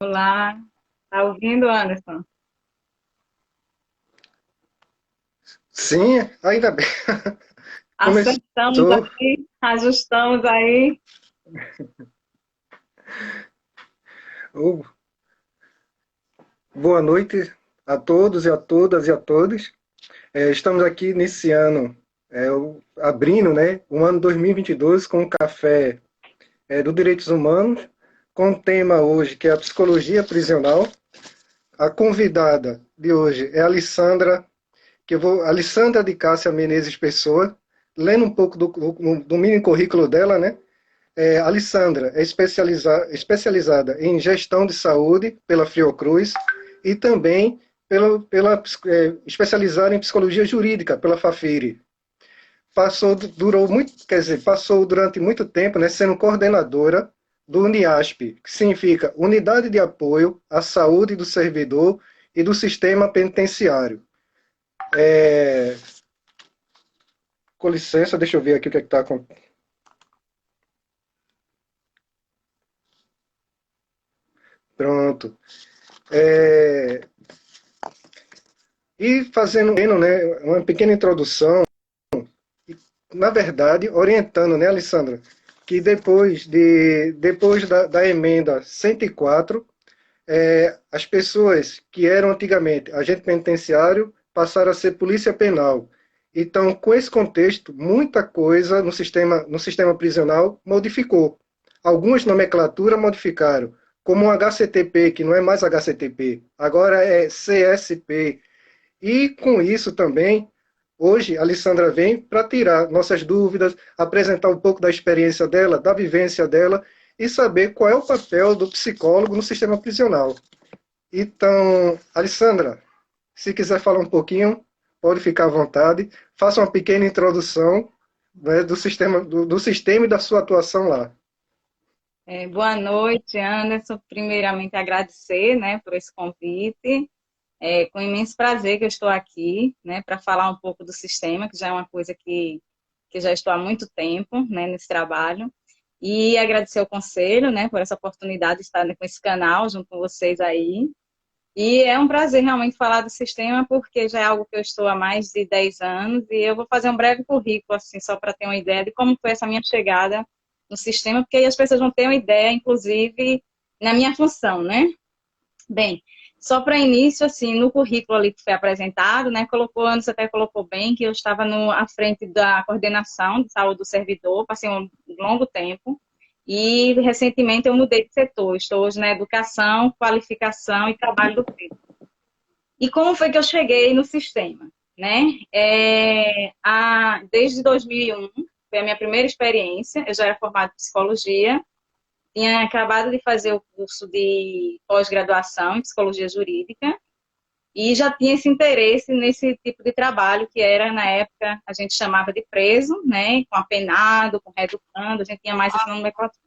Olá, tá ouvindo, Anderson? Sim, ainda bem. Acertamos Começou. aqui, ajustamos aí. Oh, boa noite a todos e a todas e a todos. Estamos aqui nesse ano, abrindo, né, o ano 2022 com o café do Direitos Humanos, com o tema hoje que é a psicologia prisional. A convidada de hoje é a Alessandra, Alessandra de Cássia Menezes Pessoa, lendo um pouco do mini currículo dela, né? A Alessandra é especializada em gestão de saúde pela Fiocruz e também especializada em psicologia jurídica pela Fafiri. Passou durante muito tempo, né, sendo coordenadora do UNIASP, que significa Unidade de Apoio à Saúde do Servidor e do Sistema Penitenciário. É, com licença, deixa eu ver aqui o que está acontecendo. Pronto. É, e fazendo, né, uma pequena introdução, na verdade, orientando, né, Alessandra, que depois da emenda 104, as pessoas que eram antigamente agente penitenciário passaram a ser polícia penal. Então, com esse contexto, muita coisa no sistema prisional modificou. Algumas nomenclaturas modificaram, como o HCTP, que não é mais HCTP, agora é CSP. E com isso também, hoje a Alessandra vem para tirar nossas dúvidas, apresentar um pouco da experiência dela, da vivência dela e saber qual é o papel do psicólogo no sistema prisional. Então, Alessandra, se quiser falar um pouquinho, pode ficar à vontade. Faça uma pequena introdução, né, do sistema e da sua atuação lá. Boa noite, Anderson. Primeiramente, agradecer, né, por esse convite. Com imenso prazer que eu estou aqui, né, para falar um pouco do sistema, que já é uma coisa que já estou há muito tempo, né, nesse trabalho. E agradecer ao conselho, né, por essa oportunidade de estar com esse canal junto com vocês aí. E é um prazer realmente falar do sistema, porque já é algo que eu estou há mais de 10 anos, e eu vou fazer um breve currículo, assim, só para ter uma ideia de como foi essa minha chegada no sistema, porque aí as pessoas vão ter uma ideia, inclusive, na minha função, né? Bem, só para início, assim, no currículo ali que foi apresentado, né, antes até colocou bem que eu estava à frente da coordenação de saúde do servidor, passei um longo tempo, e recentemente eu mudei de setor, estou hoje na educação, qualificação e trabalho do filho. E como foi que eu cheguei no sistema? Né? Desde 2001, foi a minha primeira experiência, eu já era formada em psicologia, tinha acabado de fazer o curso de pós-graduação em psicologia jurídica e já tinha esse interesse nesse tipo de trabalho que era, na época, a gente chamava de preso, né, com apenado, com reeducando, a gente tinha mais essa nomenclatura.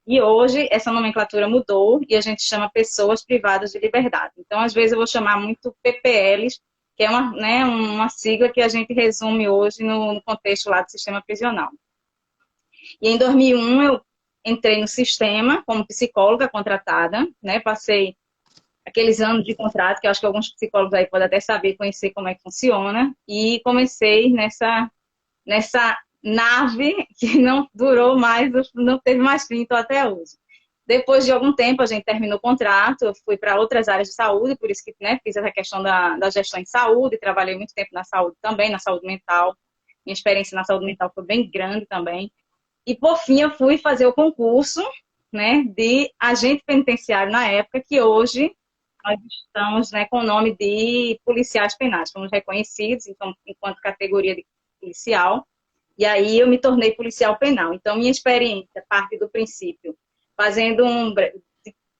E hoje essa nomenclatura mudou e a gente chama pessoas privadas de liberdade. Então, às vezes eu vou chamar muito PPLs, que é uma sigla que a gente resume hoje no contexto lá do sistema prisional. E em 2001 eu entrei no sistema como psicóloga contratada, né? Passei aqueles anos de contrato, que eu acho que alguns psicólogos aí podem até saber, conhecer como é que funciona, e comecei nessa nave que não durou mais, não teve mais fim, então até hoje. Depois de algum tempo, a gente terminou o contrato, eu fui para outras áreas de saúde, por isso que, né, fiz essa questão da gestão em saúde, trabalhei muito tempo na saúde também, na saúde mental. Minha experiência na saúde mental foi bem grande também. E, por fim, eu fui fazer o concurso, né, de agente penitenciário na época, que hoje nós estamos, né, com o nome de policiais penais. Fomos reconhecidos, então, enquanto categoria de policial. E aí eu me tornei policial penal. Então, minha experiência parte do princípio, fazendo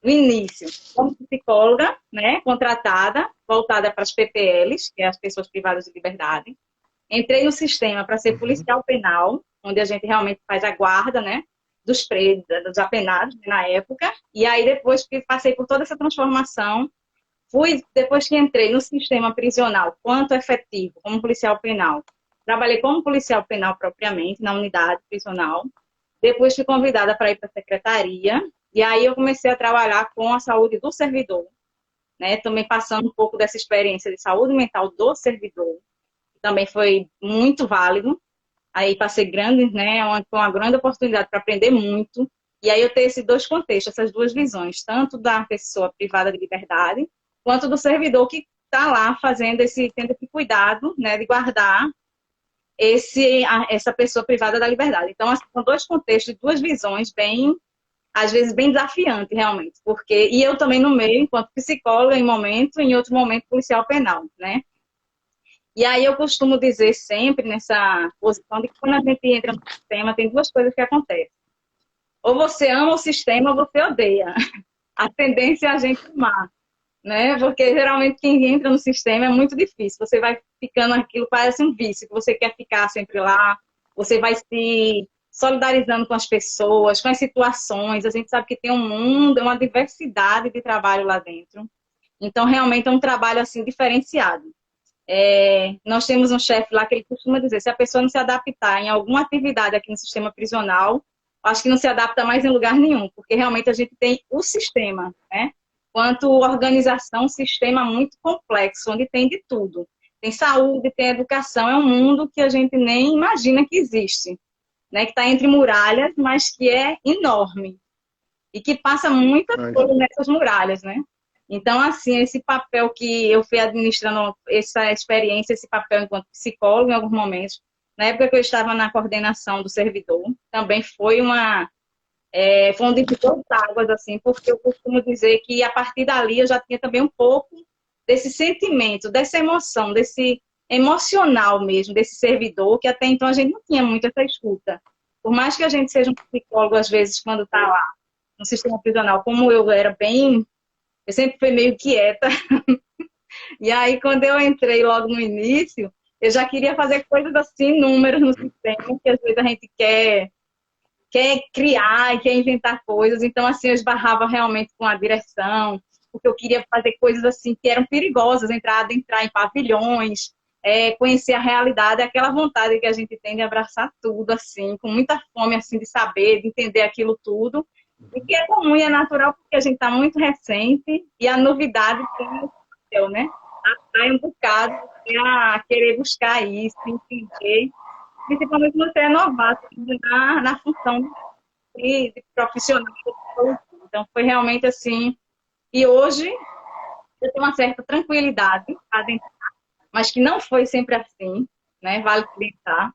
do início, como psicóloga, né, contratada, voltada para as PPLs, que é as pessoas privadas de liberdade. Entrei no sistema para ser Uhum. policial penal, onde a gente realmente faz a guarda, né, dos presos, dos apenados, né, na época. E aí depois que passei por toda essa transformação, fui, depois que entrei no sistema prisional, quanto efetivo, como policial penal. Trabalhei como policial penal propriamente, na unidade prisional. Depois fui convidada para ir para a secretaria. E aí eu comecei a trabalhar com a saúde do servidor, né? Também passando um pouco dessa experiência de saúde mental do servidor. Também foi muito válido. Aí passei grande, né? Uma grande oportunidade para aprender muito. E aí eu tenho esses dois contextos, essas duas visões, tanto da pessoa privada de liberdade, quanto do servidor que está lá fazendo tendo esse cuidado, né, de guardar essa pessoa privada da liberdade. Então, assim, são dois contextos, duas visões bem, às vezes, bem desafiantes, realmente. E eu também no meio, enquanto psicóloga em momento, em outro momento, policial penal, né? E aí eu costumo dizer sempre nessa posição de que quando a gente entra no sistema, tem duas coisas que acontecem. Ou você ama o sistema ou você odeia. A tendência é a gente amar, né? Porque geralmente quem entra no sistema é muito difícil. Você vai ficando aquilo, parece um vício, que você quer ficar sempre lá, você vai se solidarizando com as pessoas, com as situações. A gente sabe que tem um mundo, uma diversidade de trabalho lá dentro. Então, realmente é um trabalho assim diferenciado. Nós temos um chefe lá que ele costuma dizer, se a pessoa não se adaptar em alguma atividade aqui no sistema prisional, acho que não se adapta mais em lugar nenhum, porque realmente a gente tem o sistema, né? Quanto organização, um sistema muito complexo, onde tem de tudo. Tem saúde, tem educação, é um mundo que a gente nem imagina que existe, né? Que está entre muralhas, mas que é enorme e que passa muitas Mas, coisas nessas muralhas, né? Então, assim, esse papel que eu fui administrando, essa experiência, esse papel enquanto psicólogo em alguns momentos, na época que eu estava na coordenação do servidor, também foi um divisor de águas, assim, porque eu costumo dizer que a partir dali eu já tinha também um pouco desse sentimento, dessa emoção, desse emocional mesmo, desse servidor, que até então a gente não tinha muito essa escuta. Por mais que a gente seja um psicólogo, às vezes, quando está lá no sistema prisional, como eu era bem, eu sempre fui meio quieta. E aí, quando eu entrei logo no início, eu já queria fazer coisas assim, números no sistema, que às vezes a gente quer criar e quer inventar coisas. Então, assim, eu esbarrava realmente com a direção, porque eu queria fazer coisas assim que eram perigosas, entrar em pavilhões, conhecer a realidade, aquela vontade que a gente tem de abraçar tudo, assim, com muita fome, assim, de saber, de entender aquilo tudo. E que é comum e é natural, porque a gente está muito recente e a novidade tem, né? Atrai um bocado a querer buscar isso, entender, principalmente quando você é novato na função de profissional. Então, foi realmente assim. E hoje, eu tenho uma certa tranquilidade, mas que não foi sempre assim, né? Vale acreditar.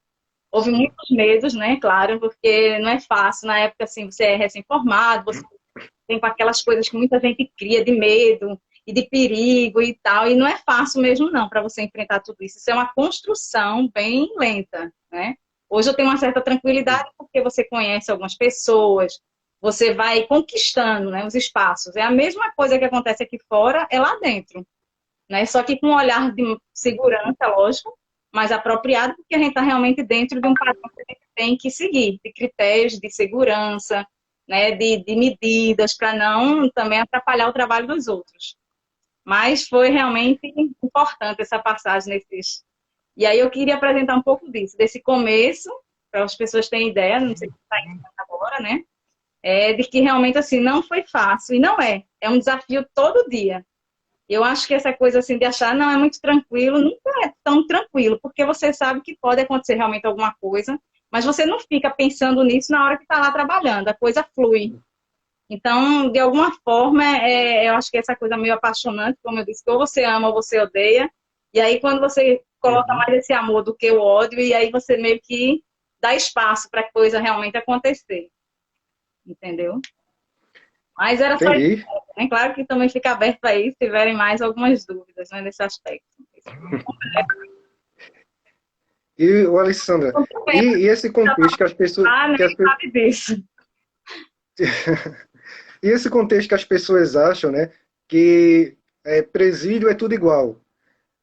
Houve muitos medos, né? Claro, porque não é fácil. Na época, assim, você é recém-formado, você tem com aquelas coisas que muita gente cria de medo e de perigo e tal, e não é fácil mesmo não para você enfrentar tudo isso. Isso é uma construção bem lenta, né? Hoje eu tenho uma certa tranquilidade porque você conhece algumas pessoas, você vai conquistando, né, os espaços. É a mesma coisa que acontece aqui fora, é lá dentro, né? Só que com um olhar de segurança, lógico, mais apropriado, porque a gente está realmente dentro de um padrão que a gente tem que seguir, de critérios de segurança, né, de medidas, para não também atrapalhar o trabalho dos outros. Mas foi realmente importante essa passagem nesses. E aí eu queria apresentar um pouco disso, desse começo, para as pessoas terem ideia, não sei se está indo agora, né? De que realmente assim não foi fácil, e não é um desafio todo dia. Eu acho que essa coisa assim de achar não é muito tranquilo, nunca é tão tranquilo, porque você sabe que pode acontecer realmente alguma coisa, mas você não fica pensando nisso na hora que está lá trabalhando, a coisa flui. Então, de alguma forma, eu acho que essa coisa meio apaixonante, como eu disse, que ou você ama ou você odeia, e aí quando você coloca uhum, mais esse amor do que o ódio, e aí você meio que dá espaço para a coisa realmente acontecer, entendeu? Mas era só isso, entendi. né? Claro que também fica aberto aí se tiverem mais algumas dúvidas, né, nesse aspecto. E, o Alessandra, e esse contexto que as pessoas, Ah, nem que as, sabe disso. e esse contexto que as pessoas acham, né, que presídio é tudo igual.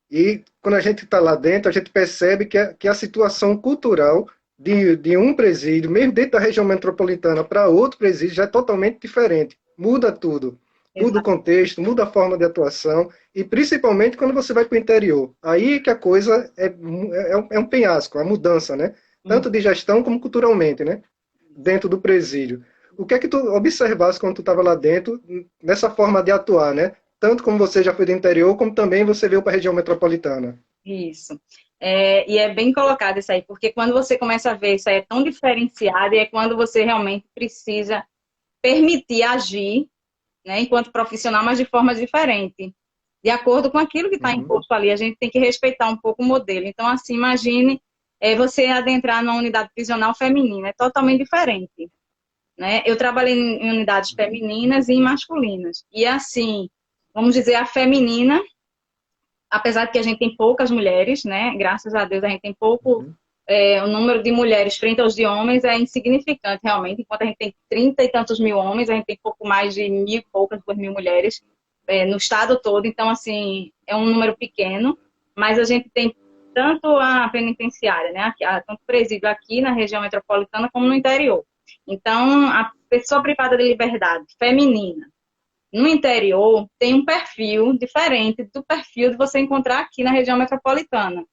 E quando a gente está lá dentro, a gente percebe que a situação cultural de um presídio, mesmo dentro da região metropolitana, para outro presídio, já é totalmente diferente. Muda tudo. Muda o Exato. contexto, muda a forma de atuação, e principalmente quando você vai para o interior. Aí que a coisa é um penhasco, a mudança, né? Tanto de gestão como culturalmente, né? Dentro do presídio. O que é que tu observaste quando tu estava lá dentro, nessa forma de atuar, né? Tanto como você já foi do interior, como também você veio para a região metropolitana. Isso. É, e é bem colocado isso aí, porque quando você começa a ver isso aí é tão diferenciado, e é quando você realmente precisa permitir agir, né, enquanto profissional, mas de forma diferente. De acordo com aquilo que está Uhum, imposto ali, a gente tem que respeitar um pouco o modelo. Então, assim, imagine você adentrar numa unidade prisional feminina, é totalmente diferente. Né? Eu trabalhei em unidades femininas e masculinas. E, assim, vamos dizer, a feminina, apesar de que a gente tem poucas mulheres, né? Graças a Deus a gente tem pouco, uhum, o número de mulheres frente aos de homens é insignificante realmente. Enquanto a gente tem 30 e tantos mil homens, a gente tem pouco mais de mil e poucas, 2.000 mulheres no estado todo. Então, assim, é um número pequeno, mas a gente tem tanto a penitenciária, né? Tanto o presídio aqui na região metropolitana como no interior. Então, a pessoa privada de liberdade feminina no interior tem um perfil diferente do perfil de você encontrar aqui na região metropolitana.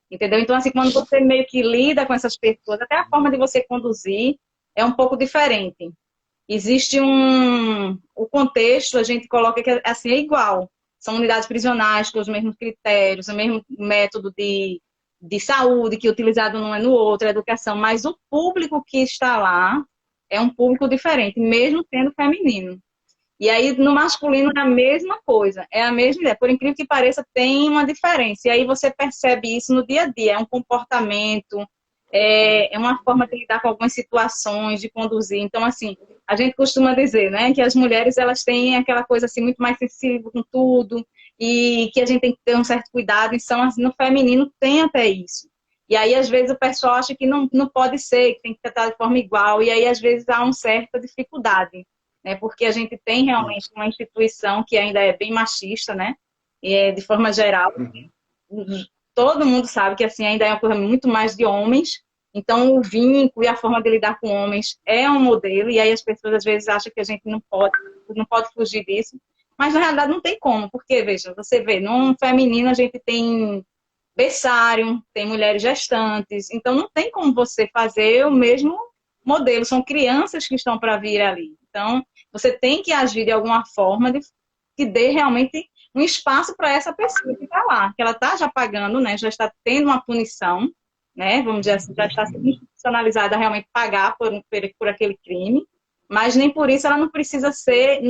Entendeu? Então, assim, quando você meio que lida com essas pessoas, até a forma de você conduzir é um pouco diferente. Existe um... O contexto, a gente coloca que assim, é igual. São unidades prisionais com os mesmos critérios, o mesmo método de saúde que é utilizado num é no outro, a educação, mas o público que está lá é um público diferente, mesmo sendo feminino. E aí, no masculino, é a mesma coisa, é a mesma ideia. Por incrível que pareça, tem uma diferença. E aí você percebe isso no dia a dia. É um comportamento, é uma forma de lidar com algumas situações, de conduzir. Então, assim, a gente costuma dizer, né, que as mulheres, elas têm aquela coisa, assim, muito mais sensível com tudo, e que a gente tem que ter um certo cuidado. Então, assim, no feminino tem até isso. E aí, às vezes, o pessoal acha que não pode ser, que tem que tratar de forma igual. E aí, às vezes, há uma certa dificuldade, né? Porque a gente tem realmente isso. uma instituição que ainda é bem machista, né? E, de forma geral, Uhum, todo mundo sabe que assim ainda é uma coisa muito mais de homens. Então, o vínculo e a forma de lidar com homens é um modelo, e aí as pessoas às vezes acham que a gente não pode fugir disso, mas na realidade não tem como, porque, veja, você vê, no feminino a gente tem berçário, tem mulheres gestantes, então não tem como você fazer o mesmo modelo, são crianças que estão para vir ali. Então, você tem que agir de alguma forma que dê realmente um espaço para essa pessoa que está lá, que ela está já pagando, né, já está tendo uma punição, né, vamos dizer assim, já está sendo institucionalizada a realmente pagar por aquele crime, mas nem por isso ela não precisa ser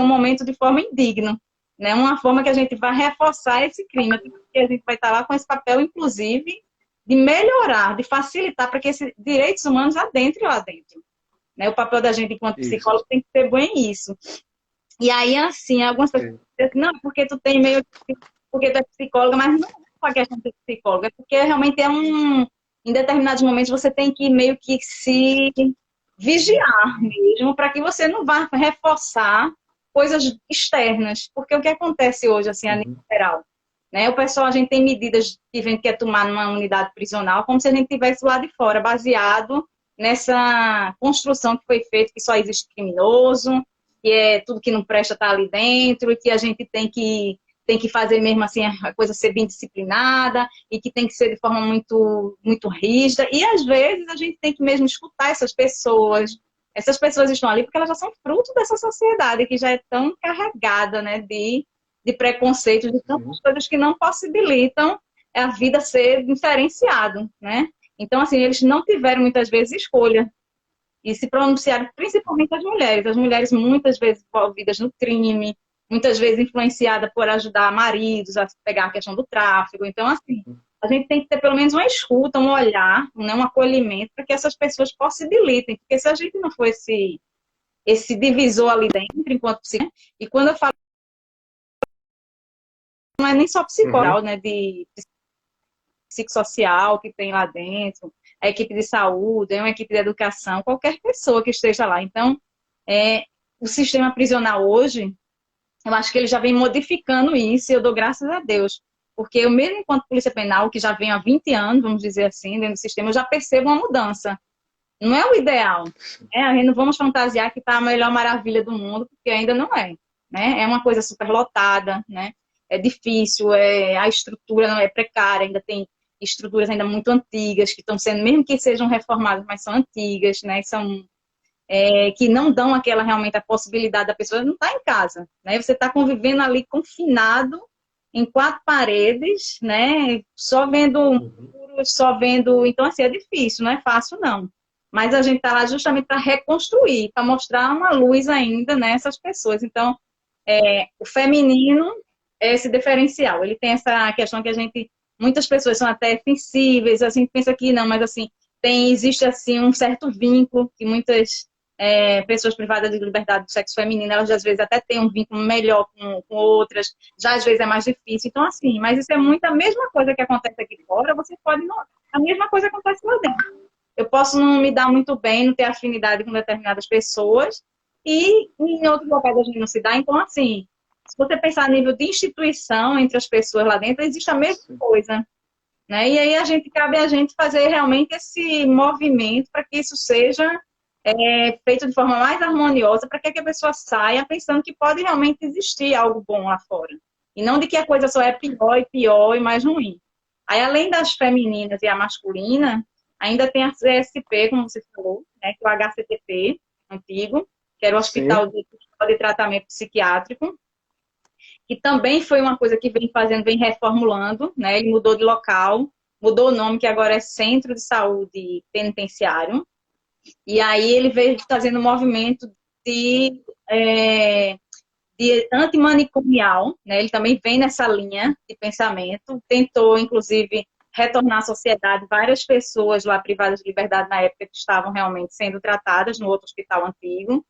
um momento de forma indigna, né, uma forma que a gente vai reforçar esse crime, porque a gente vai estar lá com esse papel, inclusive, de melhorar, de facilitar para que esses direitos humanos adentrem lá dentro. Né? O papel da gente enquanto isso. psicólogo tem que ser bem isso. E aí, assim, algumas pessoas É, dizem assim, não, porque tu tem meio porque tu é psicóloga, mas não é só questão de ser psicóloga, é porque realmente em determinados momentos você tem que meio que se vigiar mesmo, para que você não vá reforçar coisas externas, porque o que acontece hoje, assim, a nível uhum, geral, né? O pessoal, a gente tem medidas que a gente quer tomar numa unidade prisional, como se a gente estivesse lá de fora, baseado nessa construção que foi feita, que só existe criminoso, que é tudo que não presta está ali dentro, e que a gente tem que fazer mesmo assim a coisa ser bem disciplinada e que tem que ser de forma muito muito rígida. E às vezes a gente tem que mesmo escutar essas pessoas. Essas pessoas estão ali porque elas já são fruto dessa sociedade que já é tão carregada, né, de preconceitos, de tantas sim, coisas que não possibilitam a vida ser diferenciado, né? Então, assim, eles não tiveram muitas vezes escolha e se pronunciaram principalmente as mulheres. As mulheres muitas vezes envolvidas no crime, muitas vezes influenciadas por ajudar maridos a pegar a questão do tráfico. Então, assim, a gente tem que ter pelo menos uma escuta, um olhar, né, um acolhimento para que essas pessoas possibilitem. Porque se a gente não for esse divisor ali dentro, enquanto psicólogo, e quando eu falo, não é nem só uhum, psicólogo, né, de psicossocial que tem lá dentro, a equipe de saúde, uma equipe de educação, qualquer pessoa que esteja lá. Então, o sistema prisional hoje, eu acho que ele já vem modificando isso, e eu dou graças a Deus. Porque eu mesmo enquanto polícia penal, que já venho há 20 anos, vamos dizer assim, dentro do sistema, eu já percebo uma mudança. Não é o ideal. A gente não vamos fantasiar que está a melhor maravilha do mundo, porque ainda não é. Né? É uma coisa super lotada, né? É difícil, a estrutura não é precária, ainda tem estruturas ainda muito antigas, que estão sendo, mesmo que sejam reformadas, mas são antigas, né? São, que não dão aquela realmente a possibilidade da pessoa não estar em casa. Né? Você está convivendo ali confinado em 4 paredes, né? Só vendo muros, só vendo. Então, assim, é difícil, não é fácil, não. Mas a gente está lá justamente para reconstruir, para mostrar uma luz ainda nessas pessoas. Então, o feminino é esse diferencial. Ele tem essa questão que muitas pessoas são até sensíveis, assim, pensa que não, mas assim, existe assim um certo vínculo que muitas pessoas privadas de liberdade do sexo feminino, elas às vezes até têm um vínculo melhor com outras, já às vezes é mais difícil. Então, assim, mas isso é muito a mesma coisa que acontece aqui fora, você pode não, a mesma coisa acontece lá dentro. Eu posso não me dar muito bem, não ter afinidade com determinadas pessoas, e em outros locais a gente não se dá. Então, assim, se você pensar a nível de instituição entre as pessoas lá dentro, existe a mesma coisa. Né? E aí cabe a gente fazer realmente esse movimento para que isso seja feito de forma mais harmoniosa, para que a pessoa saia pensando que pode realmente existir algo bom lá fora. E não de que a coisa só é pior e mais ruim. Aí, além das femininas e a masculina, ainda tem a CSP, como você falou, né, que é o HCTP, antigo, que era o Hospital de Tratamento Psiquiátrico, que também foi uma coisa que vem reformulando, né? Ele mudou de local, mudou o nome, que agora é Centro de Saúde Penitenciário, e aí ele veio fazendo um movimento de antimanicomial, né? Ele também vem nessa linha de pensamento, tentou, inclusive, retornar à sociedade várias pessoas lá privadas de liberdade na época que estavam realmente sendo tratadas no outro hospital antigo,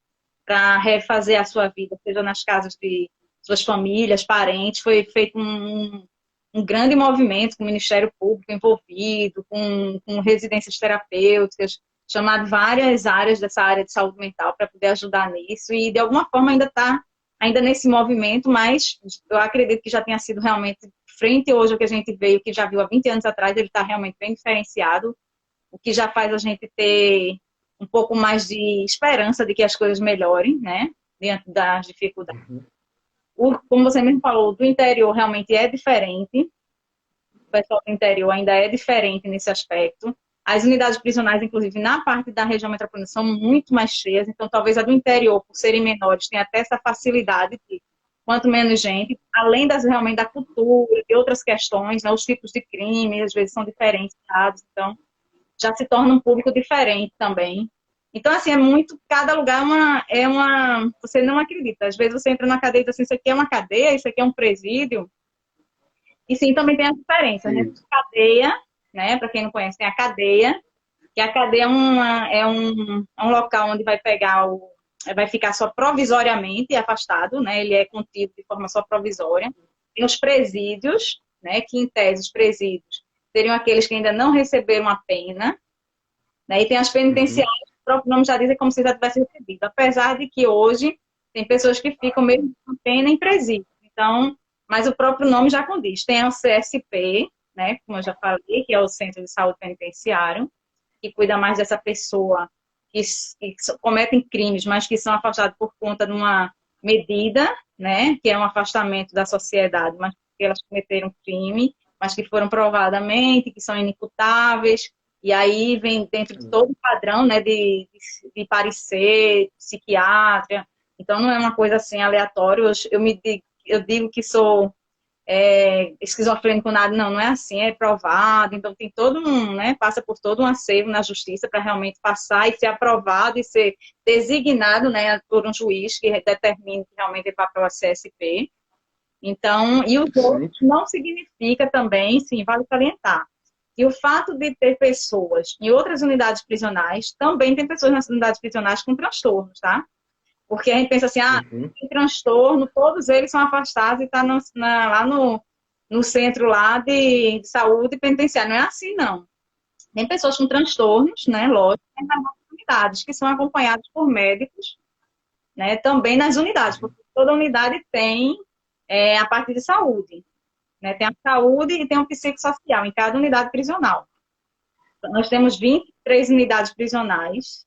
para refazer a sua vida, seja nas casas de suas famílias, parentes. Foi feito um grande movimento com o Ministério Público envolvido, com residências terapêuticas, chamado várias áreas dessa área de saúde mental para poder ajudar nisso, e de alguma forma ainda está ainda nesse movimento, mas eu acredito que já tenha sido realmente, frente hoje ao que a gente veio, que já viu há 20 anos atrás, ele está realmente bem diferenciado, o que já faz a gente ter um pouco mais de esperança de que as coisas melhorem, né, diante das dificuldades. Como você mesmo falou, do interior realmente é diferente, o pessoal do interior ainda é diferente nesse aspecto. As unidades prisionais, inclusive, na parte da região metropolitana, são muito mais cheias, então talvez a do interior, por serem menores, tenha até essa facilidade de quanto menos gente, além realmente da cultura e outras questões, né, os tipos de crime, às vezes são diferenciados, então já se torna um público diferente também. Então, assim, cada lugar você não acredita. Às vezes você entra na cadeia e diz assim, isso aqui é uma cadeia, isso aqui é um presídio. E sim, também tem as diferenças, né? Cadeia, né? Para quem não conhece, tem a cadeia, que a cadeia é um local onde vai ficar só provisoriamente afastado, né? Ele é contido de forma só provisória. Tem os presídios, né? Que em tese os presídios seriam aqueles que ainda não receberam a pena, né? E tem as penitenciárias, o próprio nome já diz, é como se já tivesse recebido. Apesar de que hoje tem pessoas que ficam mesmo com pena em presídio. Então, mas o próprio nome já condiz. Tem o CSP, né? Como eu já falei, que é o Centro de Saúde Penitenciário, que cuida mais dessa pessoa que cometem crimes, mas que são afastados por conta de uma medida, né? Que é um afastamento da sociedade, mas porque elas cometeram crime, mas que foram provadamente, que são inimputáveis, e aí vem dentro de todo o padrão, né, de parecer, psiquiatra. Então não é uma coisa assim aleatória. Eu digo que sou esquizofrênico nada, não é assim, é provado, então tem né, passa por todo um acervo na justiça para realmente passar e ser aprovado e ser designado, né, por um juiz que determine que realmente é papel a CSP. Então, e os outros não significa também, sim, vale salientar, e o fato de ter pessoas em outras unidades prisionais, também tem pessoas nas unidades prisionais com transtornos, tá? Porque a gente pensa assim, tem transtorno, todos eles são afastados e estão lá no centro lá de saúde penitenciária. Não é assim, não. Tem pessoas com transtornos, né, lógico, nas unidades, que são acompanhadas por médicos, né, também nas unidades, porque toda unidade tem a parte de saúde, né, tem a saúde e tem o psicossocial em cada unidade prisional. Então, nós temos 23 unidades prisionais,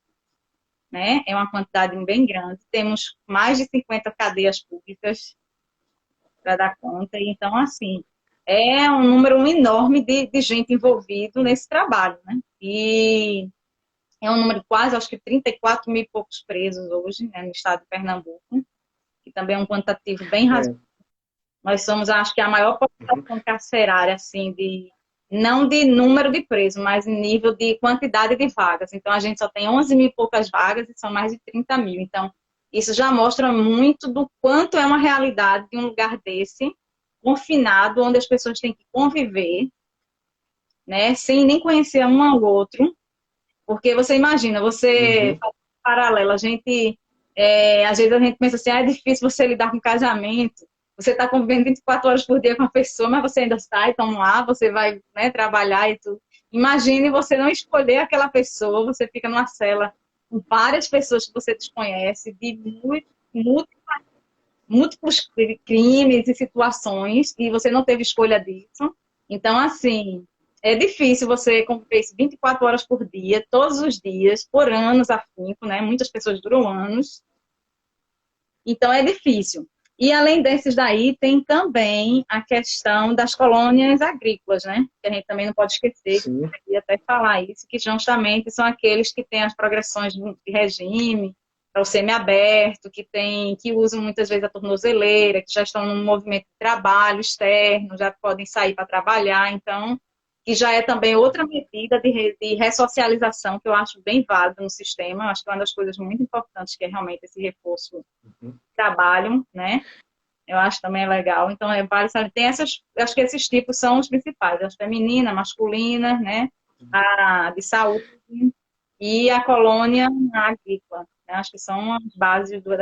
né, é uma quantidade bem grande, temos mais de 50 cadeias públicas para dar conta, então, assim, é um número enorme de gente envolvido nesse trabalho, né, e é um número de quase, acho que 34 mil e poucos presos hoje, né, no estado de Pernambuco, que também é um quantitativo bem razoável. Nós somos, acho que, a maior população carcerária, assim, não de número de presos, mas em nível de quantidade de vagas. Então, a gente só tem 11 mil e poucas vagas e são mais de 30 mil. Então, isso já mostra muito do quanto é uma realidade de um lugar desse, confinado, onde as pessoas têm que conviver, né, sem nem conhecer um ao outro. Porque você imagina, você faz um paralelo, às vezes a gente pensa assim, é difícil você lidar com casamento, você está convivendo 24 horas por dia com a pessoa, mas você ainda sai, toma lá, você vai, né, trabalhar e tudo. Imagine você não escolher aquela pessoa, você fica numa cela com várias pessoas que você desconhece, de múltiplos crimes e situações, e você não teve escolha disso. Então, assim, é difícil você conviver isso 24 horas por dia, todos os dias, por anos afinco, né? Muitas pessoas duram anos. Então, é difícil. E, além desses daí, tem também a questão das colônias agrícolas, né? Que a gente também não pode esquecer, que eu queria até falar isso, que justamente são aqueles que têm as progressões de regime, para o semiaberto, que usam muitas vezes a tornozeleira, que já estão num movimento de trabalho externo, já podem sair para trabalhar, então, que já é também outra medida de ressocialização que eu acho bem válida no sistema. Eu acho que é uma das coisas muito importantes que é realmente esse reforço de trabalho, né? Eu acho também é legal. Então, vale, sabe, tem essas, acho que esses tipos são os principais, as feminina, masculina, né? A de saúde e a colônia agrícola. Né? Acho que são as bases do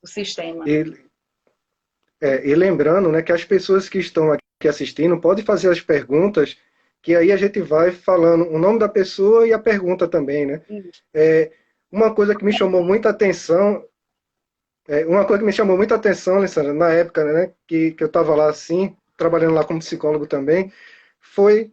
sistema. E lembrando, né, que as pessoas que estão aqui assistindo podem fazer as perguntas, que aí a gente vai falando o nome da pessoa e a pergunta também, né? Uma coisa que me chamou muita atenção, Alessandra, na época, né, que eu estava lá assim, trabalhando lá como psicólogo também, foi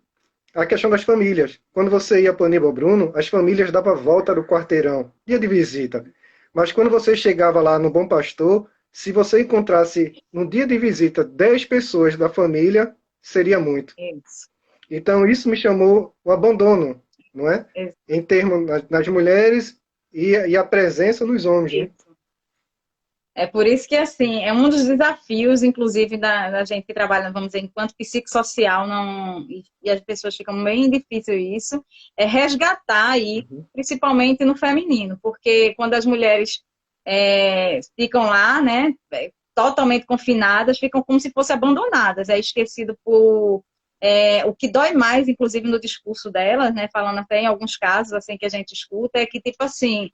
a questão das famílias. Quando você ia para o Aníbal Bruno, as famílias davam a volta do quarteirão, dia de visita. Mas quando você chegava lá no Bom Pastor, se você encontrasse no dia de visita 10 pessoas da família, seria muito. Isso. Então isso me chamou o abandono, não é? Isso. Em termos nas mulheres e a presença dos homens. Né? É por isso que, assim, é um dos desafios, inclusive, da gente que trabalha, vamos dizer, enquanto psicossocial, e as pessoas ficam bem difícil isso, é resgatar aí, principalmente no feminino, porque quando as mulheres ficam lá, né, totalmente confinadas, ficam como se fossem abandonadas, é esquecido por... o que dói mais, inclusive, no discurso delas, né, falando até em alguns casos, assim, que a gente escuta, é que, tipo assim,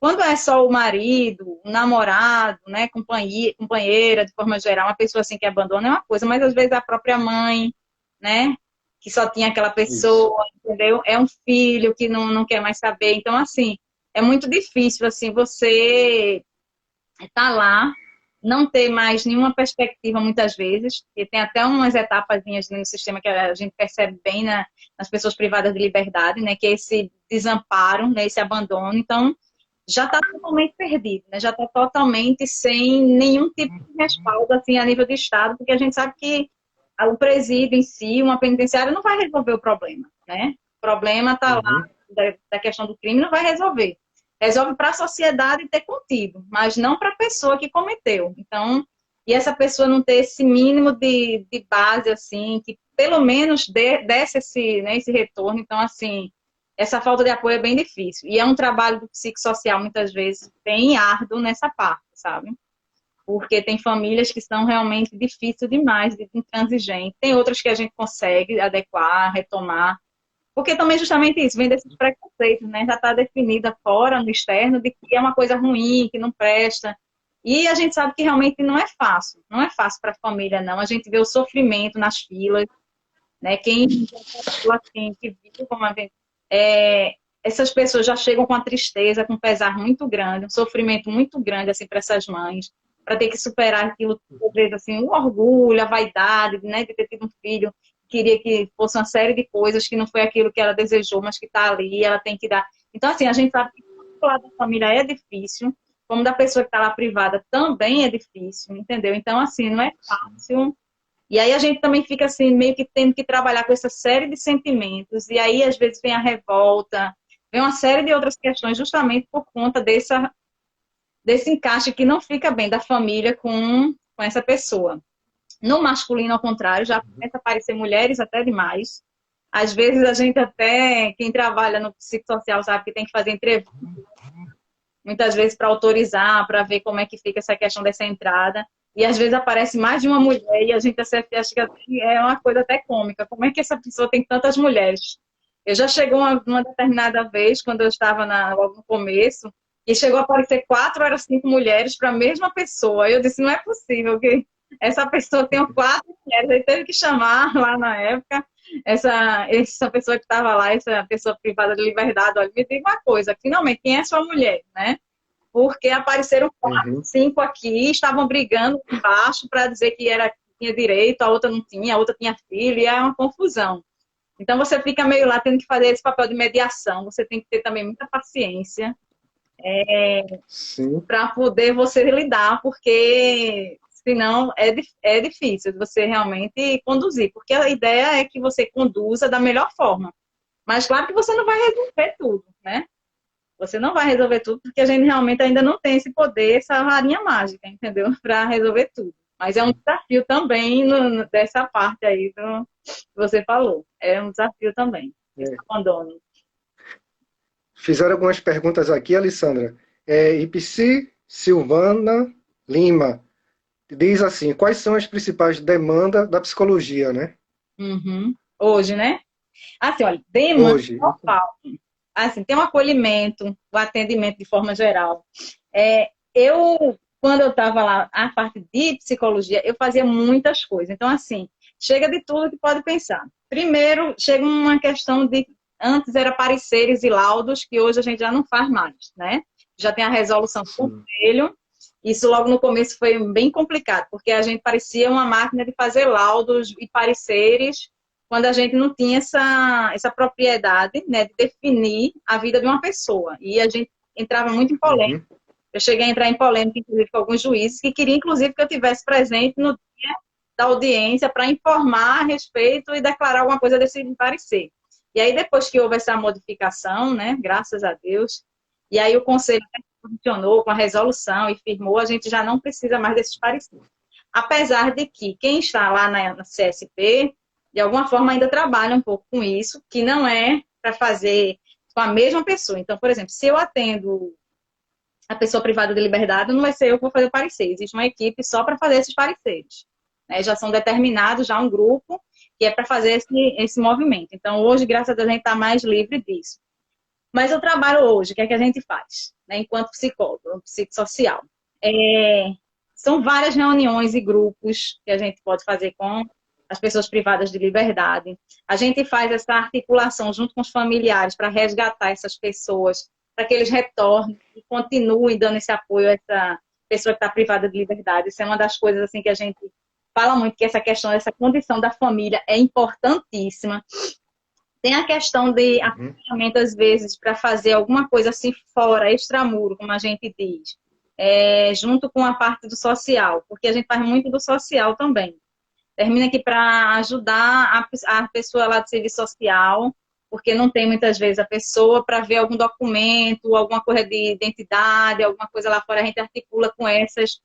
quando é só o marido, o namorado, né, companheira, de forma geral, uma pessoa assim que abandona é uma coisa, mas às vezes a própria mãe, né, que só tinha aquela pessoa, entendeu? É um filho que não quer mais saber. Então, assim, é muito difícil, assim, você estar lá, não ter mais nenhuma perspectiva muitas vezes, e tem até umas etapazinhas no sistema que a gente percebe bem nas pessoas privadas de liberdade, né, que é esse desamparo, né, esse abandono. Então, já está totalmente perdido, né? Já está totalmente sem nenhum tipo de respaldo assim, a nível de Estado, porque a gente sabe que o presídio em si, uma penitenciária, não vai resolver o problema, né? O problema está lá, da questão do crime, não vai resolver. Resolve para a sociedade ter contido, mas não para a pessoa que cometeu. Então, e essa pessoa não ter esse mínimo de base, assim, que pelo menos desse esse retorno. Então, assim, essa falta de apoio é bem difícil. E é um trabalho do psicossocial, muitas vezes, bem árduo nessa parte, sabe? Porque tem famílias que são realmente difíceis demais, de intransigente. Tem outras que a gente consegue adequar, retomar. Porque também justamente isso, vem desses preconceitos, né? Já está definida fora, no externo, de que é uma coisa ruim, que não presta. E a gente sabe que realmente não é fácil. Não é fácil para a família, não. A gente vê o sofrimento nas filas, né? Quem assim, que vive como a gente, essas pessoas já chegam com a tristeza, com um pesar muito grande, um sofrimento muito grande assim para essas mães, para ter que superar aquilo, às vezes assim, o orgulho, a vaidade, né, de ter tido um filho, queria que fosse uma série de coisas que não foi aquilo que ela desejou, mas que está ali, ela tem que dar. Então assim, a gente sabe que do lado da família é difícil, como da pessoa que está lá privada também é difícil, entendeu? Então assim, não é fácil. E aí a gente também fica assim, meio que tendo que trabalhar com essa série de sentimentos, e aí às vezes vem a revolta, vem uma série de outras questões justamente por conta desse encaixe que não fica bem da família com essa pessoa. No masculino, ao contrário, já começa a aparecer mulheres até demais. Às vezes a gente até, quem trabalha no psicossocial sabe que tem que fazer entrevista, muitas vezes para autorizar, para ver como é que fica essa questão dessa entrada. E às vezes aparece mais de uma mulher e a gente acha que é uma coisa até cômica. Como é que essa pessoa tem tantas mulheres? Eu já chegou uma determinada vez, quando eu estava logo no começo, e chegou a aparecer 4 ou 5 mulheres para a mesma pessoa. Eu disse, não é possível que essa pessoa tenha 4 mulheres. Aí teve que chamar lá na época essa pessoa que estava lá, essa pessoa privada de liberdade. Olha, me diga uma coisa, finalmente, quem é sua mulher, né? Porque apareceram 4, 5 aqui, estavam brigando embaixo para dizer que tinha direito, a outra não tinha, a outra tinha filho, e é uma confusão. Então você fica meio lá tendo que fazer esse papel de mediação, você tem que ter também muita paciência Sim. para poder você lidar, porque senão é difícil você realmente conduzir, porque a ideia é que você conduza da melhor forma. Mas claro que você não vai resolver tudo, né? Você não vai resolver tudo, porque a gente realmente ainda não tem esse poder, essa varinha mágica, entendeu? Para resolver tudo. Mas é um desafio também dessa parte aí que você falou. É um desafio também, esse É. abandono. Fizeram algumas perguntas aqui, Alessandra. Ipsi Silvana Lima diz assim: quais são as principais demandas da psicologia, né? Uhum. Hoje, né? Assim, olha, demanda Hoje. não falta. Assim, tem um acolhimento, o atendimento de forma geral. Quando eu estava lá, a parte de psicologia, eu fazia muitas coisas. Então, assim, chega de tudo que pode pensar. Primeiro, chega uma questão de, antes era pareceres e laudos, que hoje a gente já não faz mais, né? Já tem a resolução do Sim. conselho. Isso logo no começo foi bem complicado, porque a gente parecia uma máquina de fazer laudos e pareceres, quando a gente não tinha essa propriedade, né, de definir a vida de uma pessoa. E a gente entrava muito em polêmica. Uhum. Eu cheguei a entrar em polêmica, inclusive, com alguns juízes que queriam, inclusive, que eu tivesse presente no dia da audiência para informar a respeito e declarar alguma coisa desse parecer. E aí, depois que houve essa modificação, né, graças a Deus, e aí o conselho funcionou com a resolução e firmou, a gente já não precisa mais desses pareceres. Apesar de que quem está lá na CSP, de alguma forma, ainda trabalha um pouco com isso, que não é para fazer com a mesma pessoa. Então, por exemplo, se eu atendo a pessoa privada de liberdade, não vai ser eu que vou fazer o parecer. Existe uma equipe só para fazer esses pareceres. Né? Já são determinados, já um grupo, que é para fazer esse movimento. Então, hoje, graças a Deus, a gente está mais livre disso. Mas o trabalho hoje, o que é que a gente faz? Né? Enquanto psicólogo, psicossocial. São várias reuniões e grupos que a gente pode fazer com as pessoas privadas de liberdade. A gente faz essa articulação junto com os familiares para resgatar essas pessoas, para que eles retornem e continuem dando esse apoio a essa pessoa que está privada de liberdade. Isso é uma das coisas assim que a gente fala muito, que essa questão, essa condição da família é importantíssima. Tem a questão de Uhum. acompanhamento, às vezes, para fazer alguma coisa assim fora, extramuro, como a gente diz, junto com a parte do social, porque a gente faz muito do social também. Termina aqui para ajudar a pessoa lá de serviço social, porque não tem muitas vezes a pessoa para ver algum documento, alguma coisa de identidade, alguma coisa lá fora, a gente articula com essas.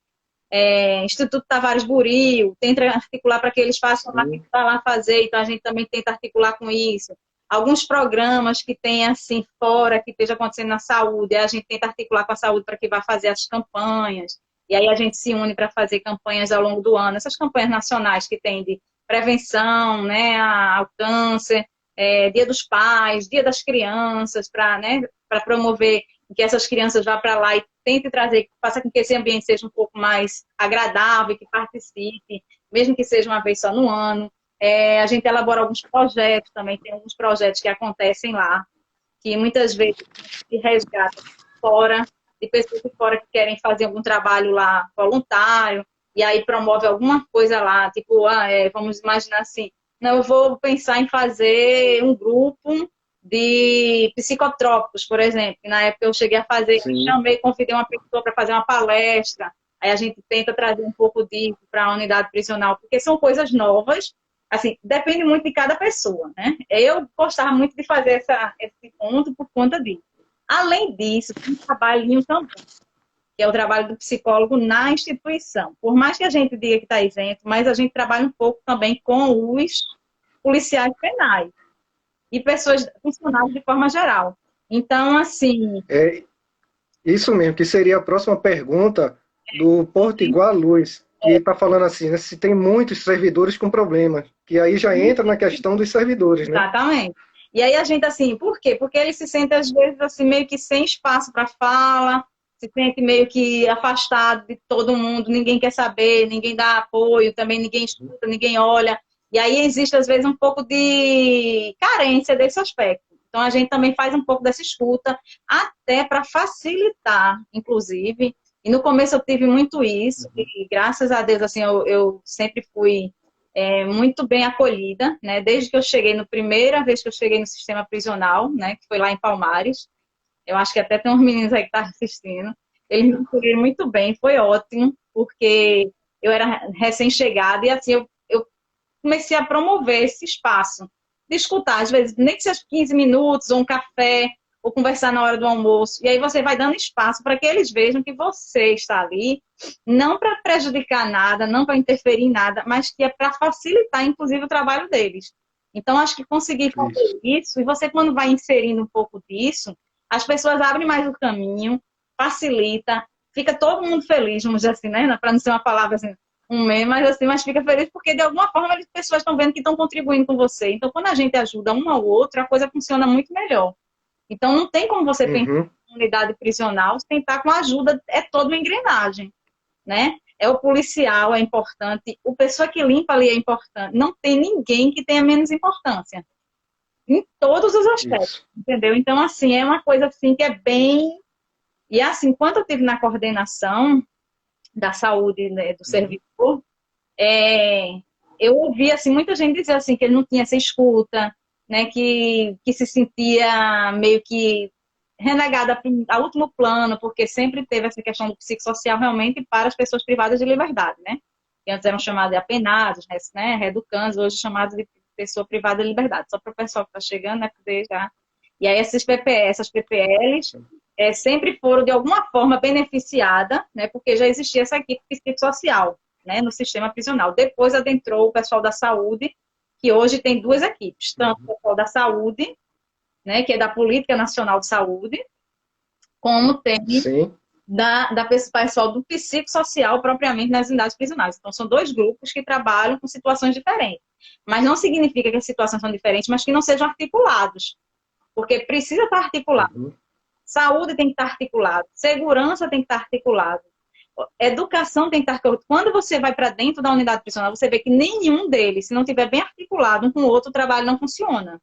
Instituto Tavares Buril, tenta articular para que eles façam lá o que Sim. está lá fazer, então a gente também tenta articular com isso. Alguns programas que tem assim fora, que esteja acontecendo na saúde, a gente tenta articular com a saúde para que vá fazer as campanhas, e aí a gente se une para fazer campanhas ao longo do ano, essas campanhas nacionais que tem de prevenção, né, ao câncer, Dia dos Pais, Dia das Crianças, para, né, para promover que essas crianças vá para lá e tente trazer, faça com que esse ambiente seja um pouco mais agradável, que participe, mesmo que seja uma vez só no ano. A gente elabora alguns projetos também, tem alguns projetos que acontecem lá, que muitas vezes se resgata fora, de pessoas de fora que querem fazer algum trabalho lá voluntário, e aí promove alguma coisa lá, tipo, vamos imaginar assim, não, eu vou pensar em fazer um grupo de psicotrópicos, por exemplo. Na época eu cheguei a fazer, Sim. chamei, convidei uma pessoa para fazer uma palestra, aí a gente tenta trazer um pouco disso para a unidade prisional, porque são coisas novas, assim, depende muito de cada pessoa, né? Eu gostava muito de fazer esse ponto por conta disso. Além disso, tem um trabalhinho também, que é o trabalho do psicólogo na instituição. Por mais que a gente diga que está isento, mas a gente trabalha um pouco também com os policiais penais e pessoas funcionários de forma geral. Então, assim, É isso mesmo, que seria a próxima pergunta do Portigual Luz, que está falando assim, né, se tem muitos servidores com problemas, que aí já entra na questão dos servidores, né? exatamente. E aí a gente, assim, por quê? Porque ele se sente, às vezes, assim, meio que sem espaço para fala, se sente meio que afastado de todo mundo, ninguém quer saber, ninguém dá apoio, também ninguém escuta, ninguém olha. E aí existe, às vezes, um pouco de carência desse aspecto. Então, a gente também faz um pouco dessa escuta, até para facilitar, inclusive. E no começo eu tive muito isso, e graças a Deus, assim, eu sempre fui muito bem acolhida, né? Desde que eu cheguei, na primeira vez que eu cheguei no sistema prisional, né? Que foi lá em Palmares. Eu acho que até tem uns meninos aí que estão assistindo. Eles me acolheram muito bem, foi ótimo, porque eu era recém-chegada e assim, eu comecei a promover esse espaço de escutar, às vezes, nem que seja 15 minutos, ou um café, ou conversar na hora do almoço. E aí você vai dando espaço para que eles vejam que você está ali, não para prejudicar nada, não para interferir em nada, mas que é para facilitar, inclusive, o trabalho deles. Então, acho que conseguir Isso. fazer isso, e você, quando vai inserindo um pouco disso, as pessoas abrem mais o caminho, facilita, fica todo mundo feliz, vamos dizer assim, né? Para não ser uma palavra assim, um meme, mas assim, mas fica feliz porque de alguma forma as pessoas estão vendo que estão contribuindo com você. Então, quando a gente ajuda um ao outro, a coisa funciona muito melhor. Então, não tem como você pensar Uhum. em unidade prisional sem estar com a ajuda, é toda uma engrenagem, né? É o policial, é importante, o pessoa que limpa ali é importante. Não tem ninguém que tenha menos importância, em todos os aspectos, Isso. entendeu? Então, assim, é uma coisa assim que é bem... E assim, quando eu estive na coordenação da saúde, né, do Uhum. servidor, é, eu ouvi assim, muita gente dizer assim, que ele não tinha essa escuta, né, que se sentia meio que renegada a último plano, porque sempre teve essa questão do psicossocial realmente para as pessoas privadas de liberdade, né? Que antes eram chamados de apenados, né, reeducandos, hoje chamados de pessoa privada de liberdade. Só para o pessoal que está chegando, né, poder já... E aí essas PPLs sempre foram de alguma forma beneficiadas, né, porque já existia essa equipe psicossocial, né, no sistema prisional. Depois adentrou o pessoal da saúde, que hoje tem duas equipes, tanto o pessoal da saúde, né, que é da Política Nacional de Saúde, como tem Sim. da pessoal do psicossocial propriamente nas unidades prisionais. Então, são dois grupos que trabalham com situações diferentes. Mas não significa que as situações são diferentes, mas que não sejam articulados, porque precisa estar articulado. Uhum. Saúde tem que estar articulado, segurança tem que estar articulado, educação tem que estar articulado. Quando você vai para dentro da unidade prisional, você vê que nenhum deles, se não estiver bem articulado um com o outro, o trabalho não funciona.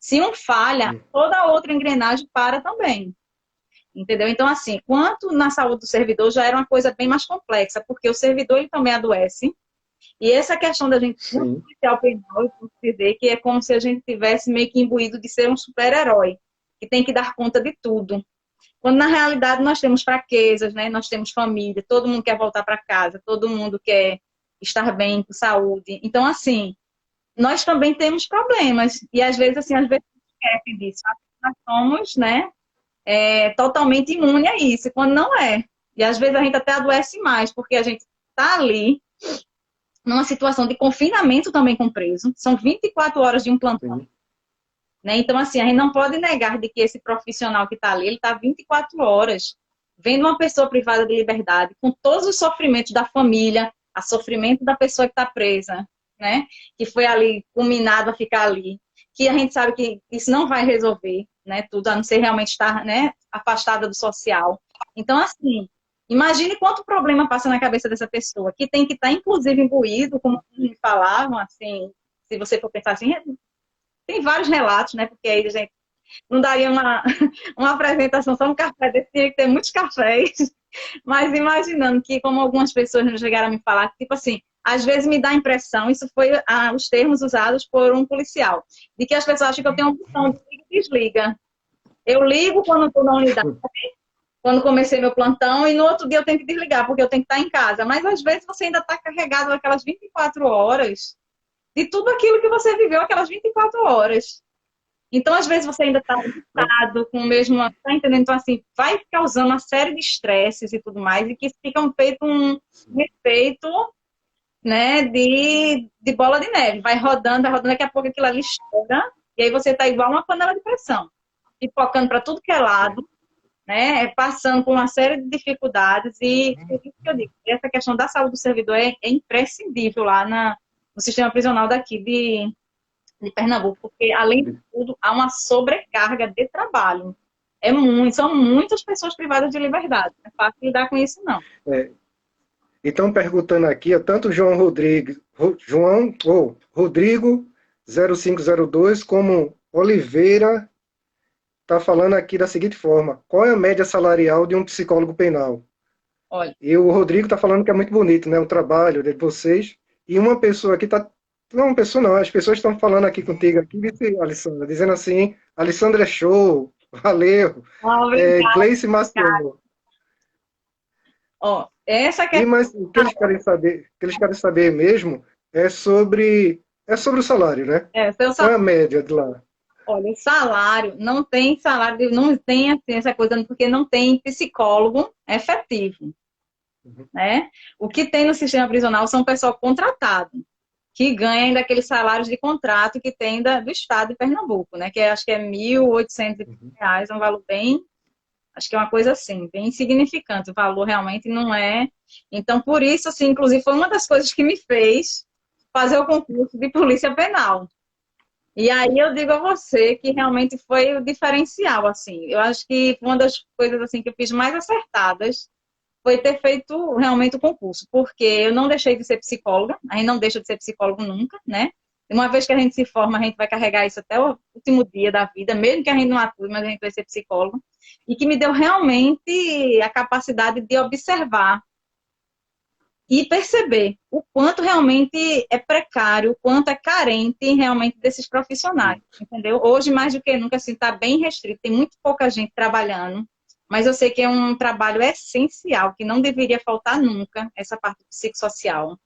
Se um falha, Uhum. toda a outra engrenagem para também. Entendeu? Então, assim, quanto na saúde do servidor já era uma coisa bem mais complexa, porque o servidor ele também adoece. E essa questão da gente, no Sim. policial penal, eu posso dizer que é como se a gente tivesse meio que imbuído de ser um super-herói, que tem que dar conta de tudo. Quando na realidade nós temos fraquezas, né? Nós temos família, todo mundo quer voltar para casa, todo mundo quer estar bem, com saúde. Então, assim, nós também temos problemas. E às vezes, assim, às vezes esquece disso. Nós somos, né, totalmente imune a isso, quando não é. E às vezes a gente até adoece mais, porque a gente está ali numa situação de confinamento também com preso. São 24 horas de um plantão. Sim. Né? Então, assim, a gente não pode negar de que esse profissional que está ali, ele está 24 horas vendo uma pessoa privada de liberdade, com todos os sofrimentos da família, a sofrimento da pessoa que está presa, né? Que foi ali, culminado a ficar ali, que a gente sabe que isso não vai resolver, né, tudo, a não ser realmente estar, né, afastada do social. Então, assim, imagine quanto problema passa na cabeça dessa pessoa, que tem que estar, inclusive, imbuído, como me falavam, assim, se você for pensar assim, tem vários relatos, né, porque aí, gente, não daria uma apresentação só um café desse, tinha que ter muitos cafés, mas imaginando que, como algumas pessoas chegaram a me falar, tipo assim, às vezes me dá a impressão, isso foi os termos usados por um policial, de que as pessoas acham que eu tenho um botão de liga e desliga. Eu ligo quando estou na unidade, quando comecei meu plantão, e no outro dia eu tenho que desligar, porque eu tenho que estar em casa. Mas às vezes você ainda está carregado aquelas 24 horas de tudo aquilo que você viveu aquelas 24 horas. Então, às vezes, você ainda está irritado com o mesmo. Tá entendendo? Então, assim, vai causando uma série de estresses e tudo mais, e que fica um efeito, né, de bola de neve. Vai rodando, daqui a pouco aquilo ali estoura, e aí você está igual uma panela de pressão, pipocando para tudo que é lado, né, passando por uma série de dificuldades, e por isso que eu digo, essa questão da saúde do servidor é imprescindível lá no sistema prisional daqui de Pernambuco, porque, além de tudo, há uma sobrecarga de trabalho. São muitas pessoas privadas de liberdade. Não é fácil lidar com isso, não. Então, perguntando aqui, tanto João Rodrigues, Rodrigo 0502, como Oliveira, está falando aqui da seguinte forma: qual é a média salarial de um psicólogo penal? Olha. E o Rodrigo está falando que é muito bonito, né? O trabalho de vocês. E uma pessoa aqui está. Não, uma pessoa não, as pessoas estão falando aqui contigo, aqui, Alessandra, dizendo assim: Alessandra é show, valeu. Gleice Maciel. Ó, essa questão. Mas o que eles querem saber mesmo é sobre o salário, né? Qual é a média de lá? Olha, o salário, não tem salário, não tem assim, essa coisa, porque não tem psicólogo efetivo. Né? O que tem no sistema prisional são pessoal contratado, que ganha ainda aqueles salários de contrato que tem do estado de Pernambuco, né? Que acho que é R$ 1.800, um valor bem, acho que é uma coisa assim, bem insignificante, o valor realmente não é. Então, por isso, assim, inclusive, foi uma das coisas que me fez fazer o concurso de polícia penal. E aí eu digo a você que realmente foi o diferencial, assim. Eu acho que uma das coisas assim que eu fiz mais acertadas foi ter feito realmente o concurso, porque eu não deixei de ser psicóloga, a gente não deixa de ser psicólogo nunca, né? Uma vez que a gente se forma, a gente vai carregar isso até o último dia da vida, mesmo que a gente não atue, mas a gente vai ser psicólogo, e que me deu realmente a capacidade de observar e perceber o quanto realmente é precário, o quanto é carente realmente desses profissionais, entendeu? Hoje, mais do que nunca, assim, está bem restrito, tem muito pouca gente trabalhando, mas eu sei que é um trabalho essencial, que não deveria faltar nunca, essa parte psicossocial.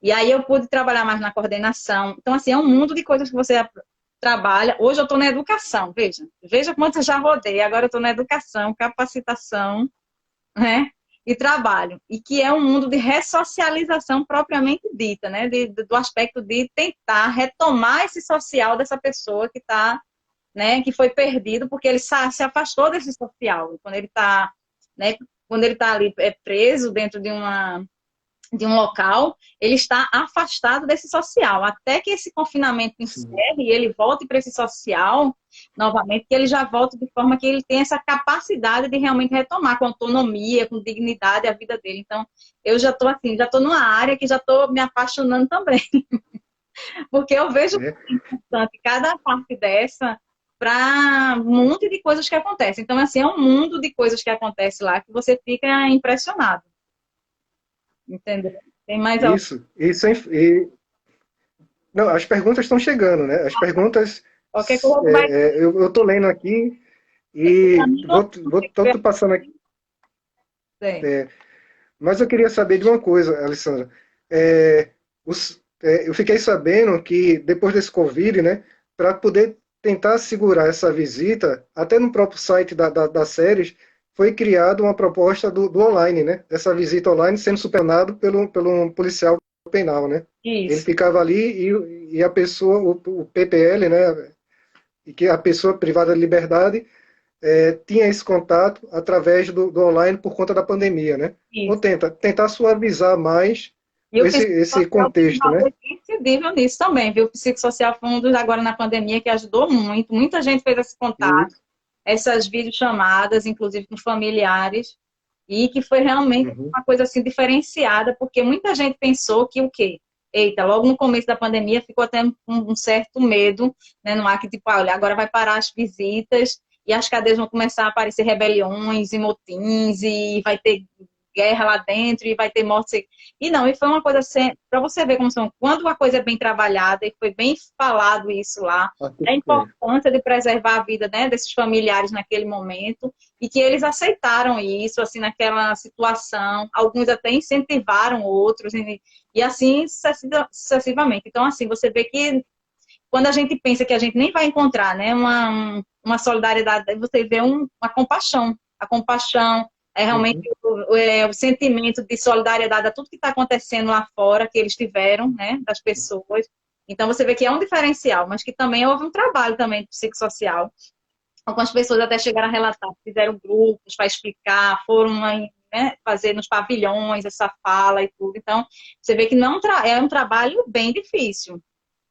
E aí eu pude trabalhar mais na coordenação. Então, assim, é um mundo de coisas que você trabalha. Hoje eu estou na educação, veja quanto eu já rodei, agora eu estou na educação, capacitação, né? E trabalho, e que é um mundo de ressocialização propriamente dita, né? Do aspecto de tentar retomar esse social dessa pessoa que está, né? Que foi perdido porque ele se afastou desse social. Quando ele está, né? Quando ele está ali preso dentro de um local, ele está afastado desse social, até que esse confinamento encerre e ele volte para esse social novamente, que ele já volte de forma que ele tenha essa capacidade de realmente retomar com autonomia, com dignidade a vida dele. Então, eu já estou assim, já estou numa área que já estou me apaixonando também, porque eu vejo importante cada parte dessa para um monte de coisas que acontecem. Então, assim, é um mundo de coisas que acontece lá que você fica impressionado. Entendeu? Tem mais algo? Isso. Não, as perguntas estão chegando, né? As perguntas. Eu estou lendo aqui e estou passando aqui. Mas eu queria saber de uma coisa, Alessandra. Eu fiquei sabendo que depois desse Covid, né, para poder tentar segurar essa visita, até no próprio site da séries, foi criada uma proposta do online, né? Essa visita online sendo supervisionado pelo um policial penal, né? Isso. Ele ficava ali e a pessoa, o PPL, né? E que a pessoa privada de liberdade tinha esse contato através do online por conta da pandemia, né? Isso. Ou tentar suavizar mais E o esse psicossocial contexto, né? foi incidivo nisso também, viu? O psicossocial foi um dos, agora na pandemia, que ajudou muito. Muita gente fez esse contato, Isso. essas videochamadas, inclusive com familiares, e que foi realmente Uhum. uma coisa assim diferenciada, porque muita gente pensou que o quê? Eita, logo no começo da pandemia ficou até um certo medo, né, no ar que tipo, olha, agora vai parar as visitas e as cadeias vão começar a aparecer rebeliões e motins e vai ter guerra lá dentro e vai ter morte. E não, e foi uma coisa assim, para você ver como são, quando uma coisa é bem trabalhada e foi bem falado isso lá, a É. importância de preservar a vida, né, desses familiares naquele momento e que eles aceitaram isso, assim, naquela situação. Alguns até incentivaram outros e assim sucessivamente. Então, assim, você vê que quando a gente pensa que a gente nem vai encontrar, né, uma solidariedade, você vê uma compaixão. A compaixão é realmente Uhum. o sentimento de solidariedade a tudo que está acontecendo lá fora, que eles tiveram, né, das pessoas. Então, você vê que é um diferencial, mas que também houve um trabalho também psicossocial. Algumas pessoas até chegaram a relatar, fizeram grupos para explicar, foram, né, fazer nos pavilhões essa fala e tudo. Então, você vê que não é um trabalho bem difícil,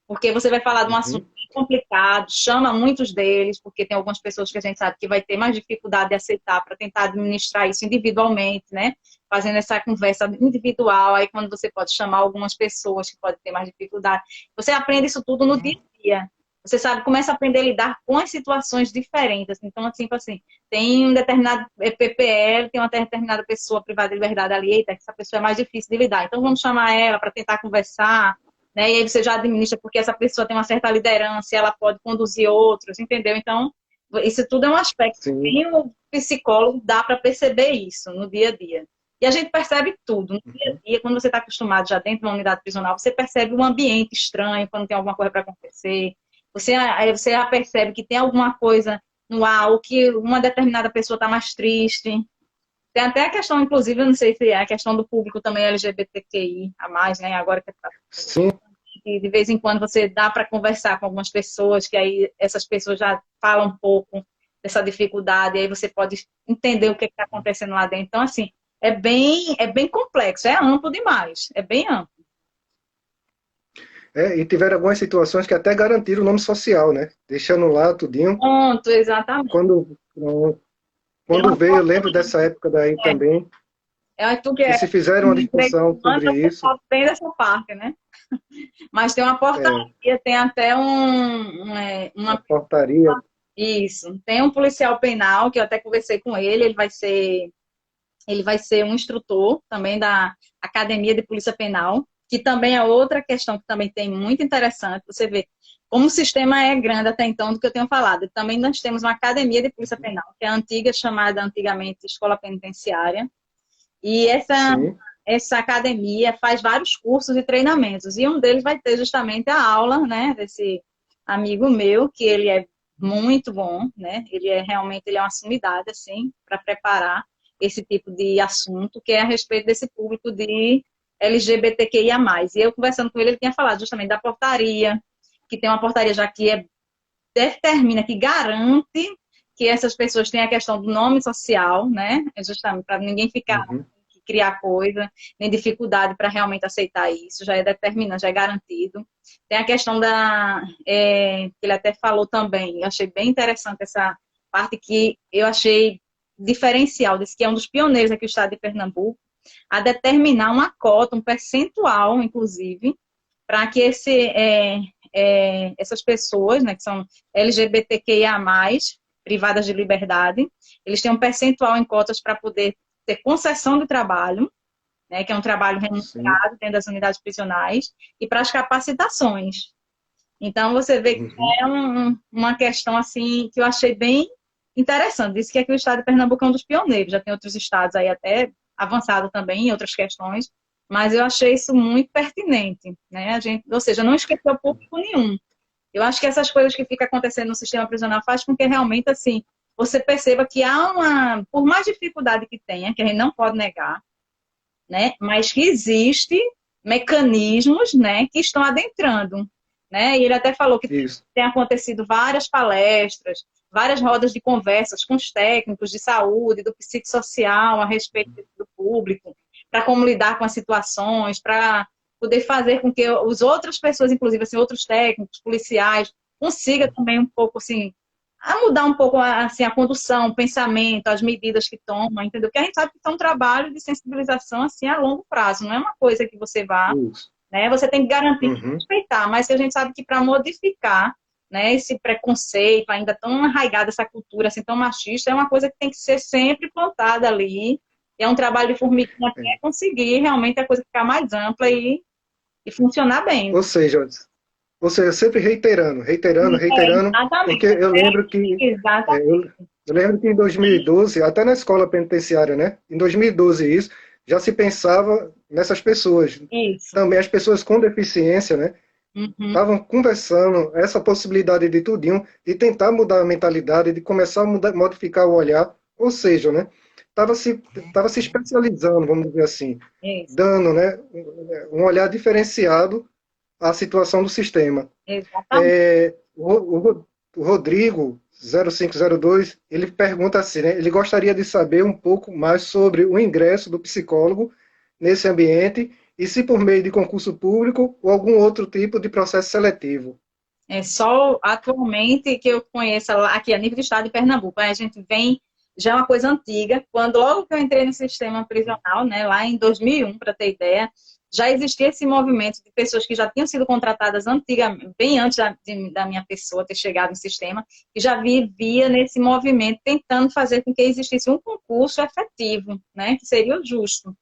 porque você vai falar de um assunto Uhum. complicado, chama muitos deles, porque tem algumas pessoas que a gente sabe que vai ter mais dificuldade de aceitar para tentar administrar isso individualmente, né? Fazendo essa conversa individual, aí quando você pode chamar algumas pessoas que podem ter mais dificuldade. Você aprende isso tudo no dia a dia. Você sabe, começa a aprender a lidar com as situações diferentes. Então, assim, tipo assim, tem um determinado PPL, tem uma determinada pessoa privada de liberdade ali, eita, essa pessoa é mais difícil de lidar. Então, vamos chamar ela para tentar conversar, né? E aí você já administra porque essa pessoa tem uma certa liderança e ela pode conduzir outros, entendeu? Então, isso tudo é um aspecto que Sim. nem o psicólogo dá para perceber isso no dia a dia. E a gente percebe tudo. No dia a Uhum. dia, quando você está acostumado já dentro de uma unidade prisional, você percebe um ambiente estranho quando tem alguma coisa para acontecer. Aí você já percebe que tem alguma coisa no ar, ou que uma determinada pessoa está mais triste. Tem até a questão, inclusive, eu não sei se é a questão do público também LGBTQI a mais, né? Agora que Sim. e de vez em quando você dá para conversar com algumas pessoas, que aí essas pessoas já falam um pouco dessa dificuldade, e aí você pode entender o que está acontecendo lá dentro. Então, assim, é bem complexo, é amplo demais, é bem amplo. E tiveram algumas situações que até garantiram o nome social, né? Deixando lá tudinho. Pronto, exatamente. Quando, Tem quando uma veio, eu lembro dessa época daí também, tu que que é se fizeram uma direito discussão humano, sobre então você isso. só tem dessa parte, né? Mas tem uma É, portaria, tem até a uma. portaria. Isso. Tem um policial penal que eu até conversei com ele, ele vai ser um instrutor também da Academia de Polícia Penal, que também é outra questão que também tem muito interessante. Você vê como o sistema é grande até então do que eu tenho falado. Também nós temos uma Academia de Polícia Penal, que é a antiga, chamada antigamente Escola Penitenciária. E Sim. essa academia faz vários cursos e treinamentos. E um deles vai ter justamente a aula, né, desse amigo meu, que ele é muito bom, né? Ele é uma sumidade, assim, para preparar esse tipo de assunto, que é a respeito desse público de LGBTQIA+. E eu conversando com ele, ele tinha falado justamente da portaria, que tem uma portaria já que determina, que garante que essas pessoas têm a questão do nome social, né? Justamente para ninguém ficar Uhum. criar coisa, nem dificuldade para realmente aceitar isso, já é determinado, já é garantido. Tem a questão que ele até falou também, eu achei bem interessante essa parte que eu achei diferencial, desse que é um dos pioneiros aqui do estado de Pernambuco, a determinar uma cota, um percentual, inclusive, para que essas pessoas, né, que são LGBTQIA+, privadas de liberdade, eles têm um percentual em cotas para poder ter concessão de trabalho, né, que é um trabalho Sim. remunerado dentro das unidades prisionais, e para as capacitações. Então, você vê que Uhum. é uma questão assim que eu achei bem interessante. Disse que aqui o estado de Pernambuco é um dos pioneiros, já tem outros estados aí até avançado também em outras questões, mas eu achei isso muito pertinente, né? Ou seja, não esqueceu público nenhum. Eu acho que essas coisas que ficam acontecendo no sistema prisional faz com que realmente assim você perceba que por mais dificuldade que tenha, que a gente não pode negar, né? Mas que existe mecanismos, né, que estão adentrando, né? E ele até falou que Isso. tem acontecido várias palestras, várias rodas de conversas com os técnicos de saúde, do psicossocial a respeito do público, para como lidar com as situações, para poder fazer com que as outras pessoas, inclusive assim, outros técnicos, policiais, consigam também um pouco assim, a mudar um pouco assim, a condução, o pensamento, as medidas que tomam, entendeu? Porque a gente sabe que é um trabalho de sensibilização assim a longo prazo, não é uma coisa que você vá, Isso. né? Você tem que garantir e Uhum. respeitar, mas que a gente sabe que para modificar, né, esse preconceito ainda tão arraigado, essa cultura assim tão machista, é uma coisa que tem que ser sempre plantada ali. É um trabalho de formiguinha É. até conseguir realmente a coisa ficar mais ampla e funcionar bem. Ou seja, sempre reiterando, reiterando, reiterando, porque Exatamente. eu lembro que é, Exatamente. eu lembro que em 2012, até na escola penitenciária, né? Em 2012 isso, já se pensava nessas pessoas. Isso. Também as pessoas com deficiência, né? Uhum. Estavam conversando essa possibilidade de tudinho, de tentar mudar a mentalidade, de começar a modificar o olhar, ou seja, né? Tava se especializando, vamos dizer assim, Isso. dando, né, um olhar diferenciado à situação do sistema. Exatamente. O Rodrigo 0502, ele pergunta assim, né? Ele gostaria de saber um pouco mais sobre o ingresso do psicólogo nesse ambiente e se por meio de concurso público ou algum outro tipo de processo seletivo. É só atualmente que eu conheço aqui a nível do estado de Pernambuco. A gente vem, já é uma coisa antiga. Quando logo que eu entrei no sistema prisional, né, lá em 2001, para ter ideia, já existia esse movimento de pessoas que já tinham sido contratadas antigamente, bem antes da minha pessoa ter chegado no sistema, que já vivia nesse movimento tentando fazer com que existisse um concurso efetivo, né, que seria o justo.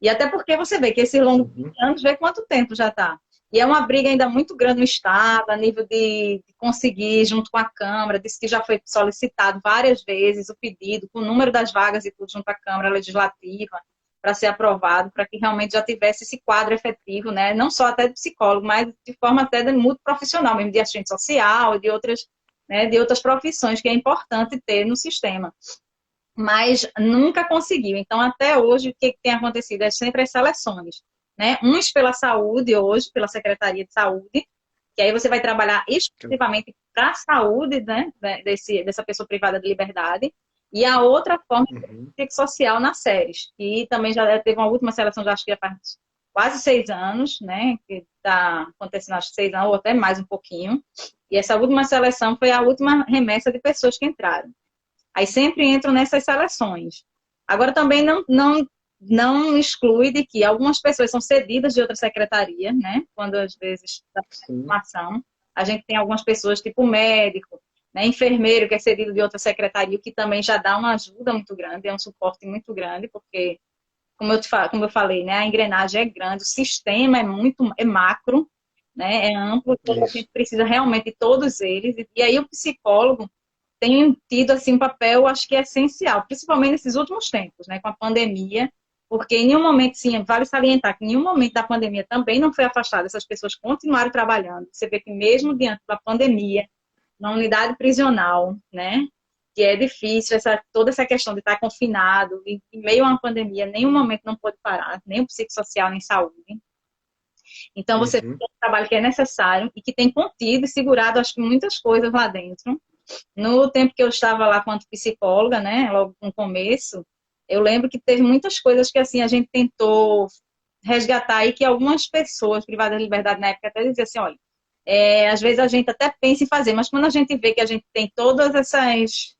E até porque você vê que esse longo de Uhum. anos, vê quanto tempo já está. E é uma briga ainda muito grande no Estado, a nível de conseguir, junto com a Câmara, disse que já foi solicitado várias vezes o pedido, com o número das vagas e tudo junto à Câmara Legislativa, para ser aprovado, para que realmente já tivesse esse quadro efetivo, né? Não só até de psicólogo, mas de forma até de multiprofissional, mesmo de assistente social, de outras, né, de outras profissões que é importante ter no sistema, mas nunca conseguiu. Então, até hoje, o que tem acontecido é sempre as seleções, né? Uns pela saúde, hoje, pela Secretaria de Saúde, que aí você vai trabalhar exclusivamente para a saúde, né, dessa pessoa privada de liberdade, e a outra forma Uhum. é social nas séries, que também já teve uma última seleção, já acho que já faz quase 6 anos, né, que está acontecendo acho que 6 anos, ou até mais um pouquinho, e essa última seleção foi a última remessa de pessoas que entraram. Aí sempre entram nessas seleções. Agora também não exclui de que algumas pessoas são cedidas de outra secretaria, né? Quando às vezes dá Sim. informação, a gente tem algumas pessoas tipo médico, né? Enfermeiro que é cedido de outra secretaria, que também já dá uma ajuda muito grande, é um suporte muito grande, porque como eu falei, né? A engrenagem é grande, o sistema é macro, né? É amplo, então a Isso. gente precisa realmente de todos eles. E aí o psicólogo tem tido assim um papel, acho que é essencial, principalmente nesses últimos tempos, né, com a pandemia, porque em nenhum momento, sim, vale salientar que em nenhum momento da pandemia também não foi afastada, essas pessoas continuaram trabalhando. Você vê que mesmo diante da pandemia, na unidade prisional, né, que é difícil toda essa questão de estar confinado, em meio a uma pandemia, em nenhum momento não pode parar, nem o psicossocial, nem saúde. Então, você vê Uhum. que é um trabalho que é necessário e que tem contido e segurado, acho que muitas coisas lá dentro. No tempo que eu estava lá quanto psicóloga, né, logo no começo, eu lembro que teve muitas coisas que assim a gente tentou resgatar e que algumas pessoas privadas de liberdade na época até diziam assim, olha, às vezes a gente até pensa em fazer, mas quando a gente vê que a gente tem todas essas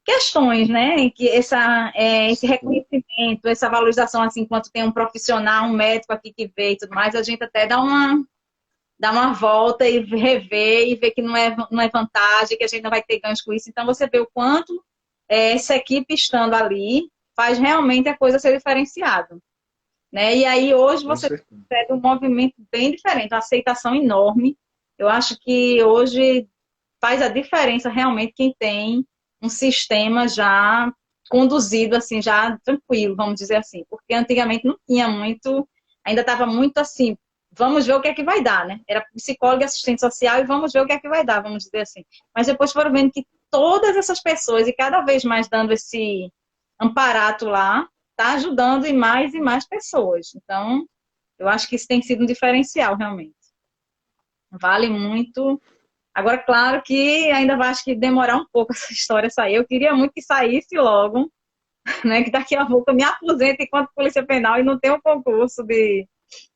questões, né, em que esse reconhecimento, essa valorização, assim, enquanto tem um profissional, um médico aqui que vê e tudo mais, a gente até dá uma volta e rever e ver que não é vantagem, que a gente não vai ter ganhos com isso. Então, você vê o quanto essa equipe estando ali faz realmente a coisa ser diferenciada, né? E aí, hoje, Com você certeza. percebe um movimento bem diferente, uma aceitação enorme. Eu acho que hoje faz a diferença realmente quem tem um sistema já conduzido, assim, já tranquilo, vamos dizer assim. Porque antigamente não tinha muito, ainda estava muito assim, vamos ver o que é que vai dar, né? Era psicólogo e assistente social e vamos ver o que é que vai dar, vamos dizer assim. Mas depois foram vendo que todas essas pessoas, e cada vez mais dando esse amparato lá, está ajudando e mais pessoas. Então, eu acho que isso tem sido um diferencial, realmente. Vale muito. Agora, claro que ainda vai, acho que demorar um pouco essa história sair. Eu queria muito que saísse logo, né? Que daqui a pouco eu me aposento enquanto polícia penal e não tenho concurso de...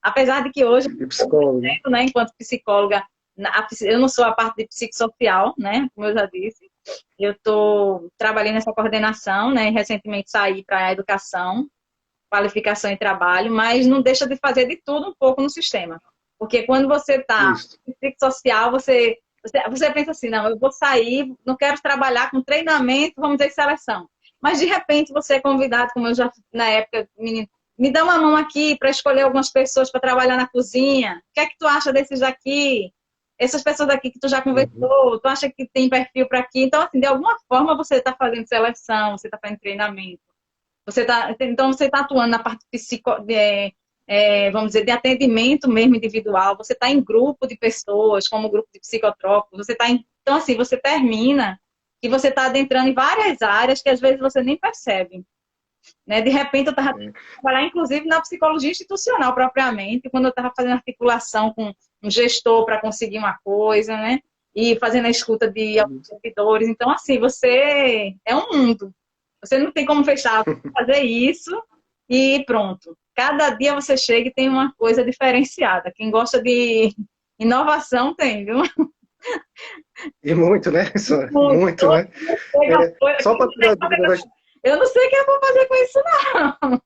Apesar de que hoje, E psicólogo. né, enquanto psicóloga, eu não sou a parte de psicossocial, né? Como eu já disse. Eu trabalhei nessa coordenação, né? Recentemente saí para a educação, qualificação e trabalho, mas não deixa de fazer de tudo um pouco no sistema. Porque quando você está Isso. em psicossocial, você pensa assim, não, eu vou sair, não quero trabalhar com treinamento, vamos dizer, seleção. Mas, de repente, você é convidado, como eu já, na época, menino, me dá uma mão aqui para escolher algumas pessoas para trabalhar na cozinha. O que é que tu acha desses daqui? Essas pessoas daqui que tu já Uhum. conversou, tu acha que tem perfil para aqui? Então, assim, de alguma forma você está fazendo seleção, você está fazendo treinamento. Então, você está atuando na parte vamos dizer, de atendimento mesmo individual. Você está em grupo de pessoas, como grupo de psicotrópicos. Então, assim, você termina que você está adentrando em várias áreas que às vezes você nem percebe. Né? De repente, eu estava É. trabalhando, inclusive, na psicologia institucional propriamente, quando eu estava fazendo articulação com um gestor para conseguir uma coisa, né? E fazendo a escuta de alguns servidores. Então, assim, você é um mundo. Você não tem como fechar, fazer isso e pronto. Cada dia você chega e tem uma coisa diferenciada. Quem gosta de inovação tem, viu? E muito, né? Só, Muito. muito, né? É, só para tirar a dúvida das, Eu não sei o que eu vou fazer com isso, não.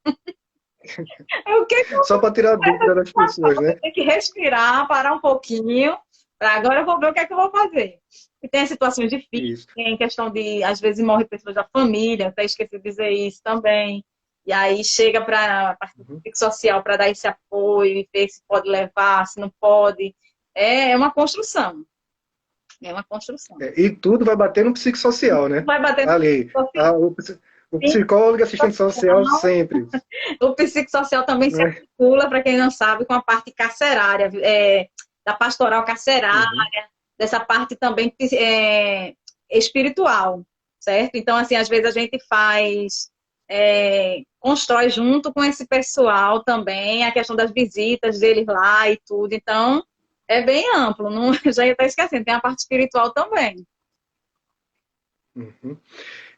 O que só para tirar a dúvida das pessoas, você né? tem que respirar, parar um pouquinho. Agora eu vou ver o que é que eu vou fazer. E tem situações difíceis, Isso. tem questão de, às vezes, morre pessoas da família, até esqueci de dizer isso também. E aí chega para a parte Uhum. social para dar esse apoio e ver se pode levar, se não pode. É uma construção. É uma construção. É, e tudo vai bater no psicossocial, né? Vai bater no Ali. O psicólogo e assistente social psicossocial. sempre. O psicossocial também se Né? articula, para quem não sabe, com a parte carcerária, da pastoral carcerária, Uhum. dessa parte também espiritual, certo? Então, assim, às vezes a gente constrói junto com esse pessoal também a questão das visitas deles lá e tudo. Então, é bem amplo, não, já ia estar esquecendo, tem a parte espiritual também. Uhum.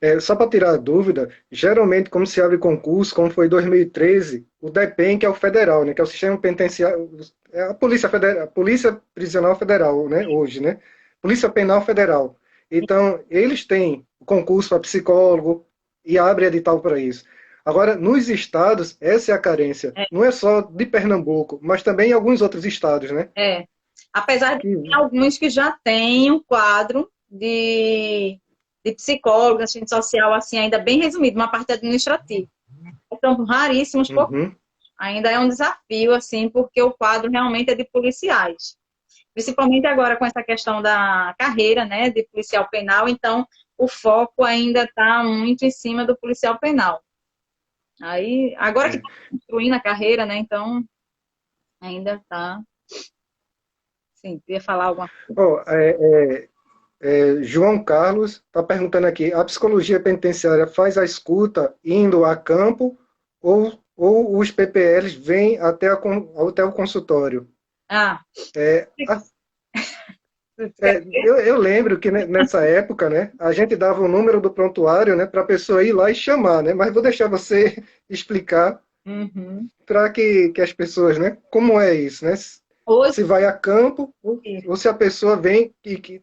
É, só para tirar a dúvida, geralmente, como se abre concurso, como foi em 2013, o DEPEN, que é o federal, né, que é o Sistema Penitenciário, é a Polícia Federal, a Polícia Prisional Federal, né, hoje, né? Polícia Penal Federal. Então, eles têm concurso para psicólogo e abre edital para isso. Agora, nos estados, essa é a carência. Não é só de Pernambuco, mas também em alguns outros estados, né? É. Apesar de que tem Que, alguns que já têm um quadro de psicólogo, assistente social, assim, ainda bem resumido, uma parte administrativa. São raríssimos, uhum, ainda é um desafio, assim, porque o quadro realmente é de policiais. Principalmente agora com essa questão da carreira, né, de policial penal, então o foco ainda está muito em cima do policial penal. Aí, agora que é. está construindo a carreira, né, então ainda está, sim, queria falar alguma coisa. Ó, João Carlos está perguntando aqui: a psicologia penitenciária faz a escuta indo a campo ou os PPLs vêm até o consultório? Ah, É, eu lembro que nessa época, né, a gente dava o número do prontuário, né, para a pessoa ir lá e chamar, né, mas vou deixar você explicar uhum. para que as pessoas, né, como é isso, né, Hoje, se vai a campo ou se a pessoa vem e que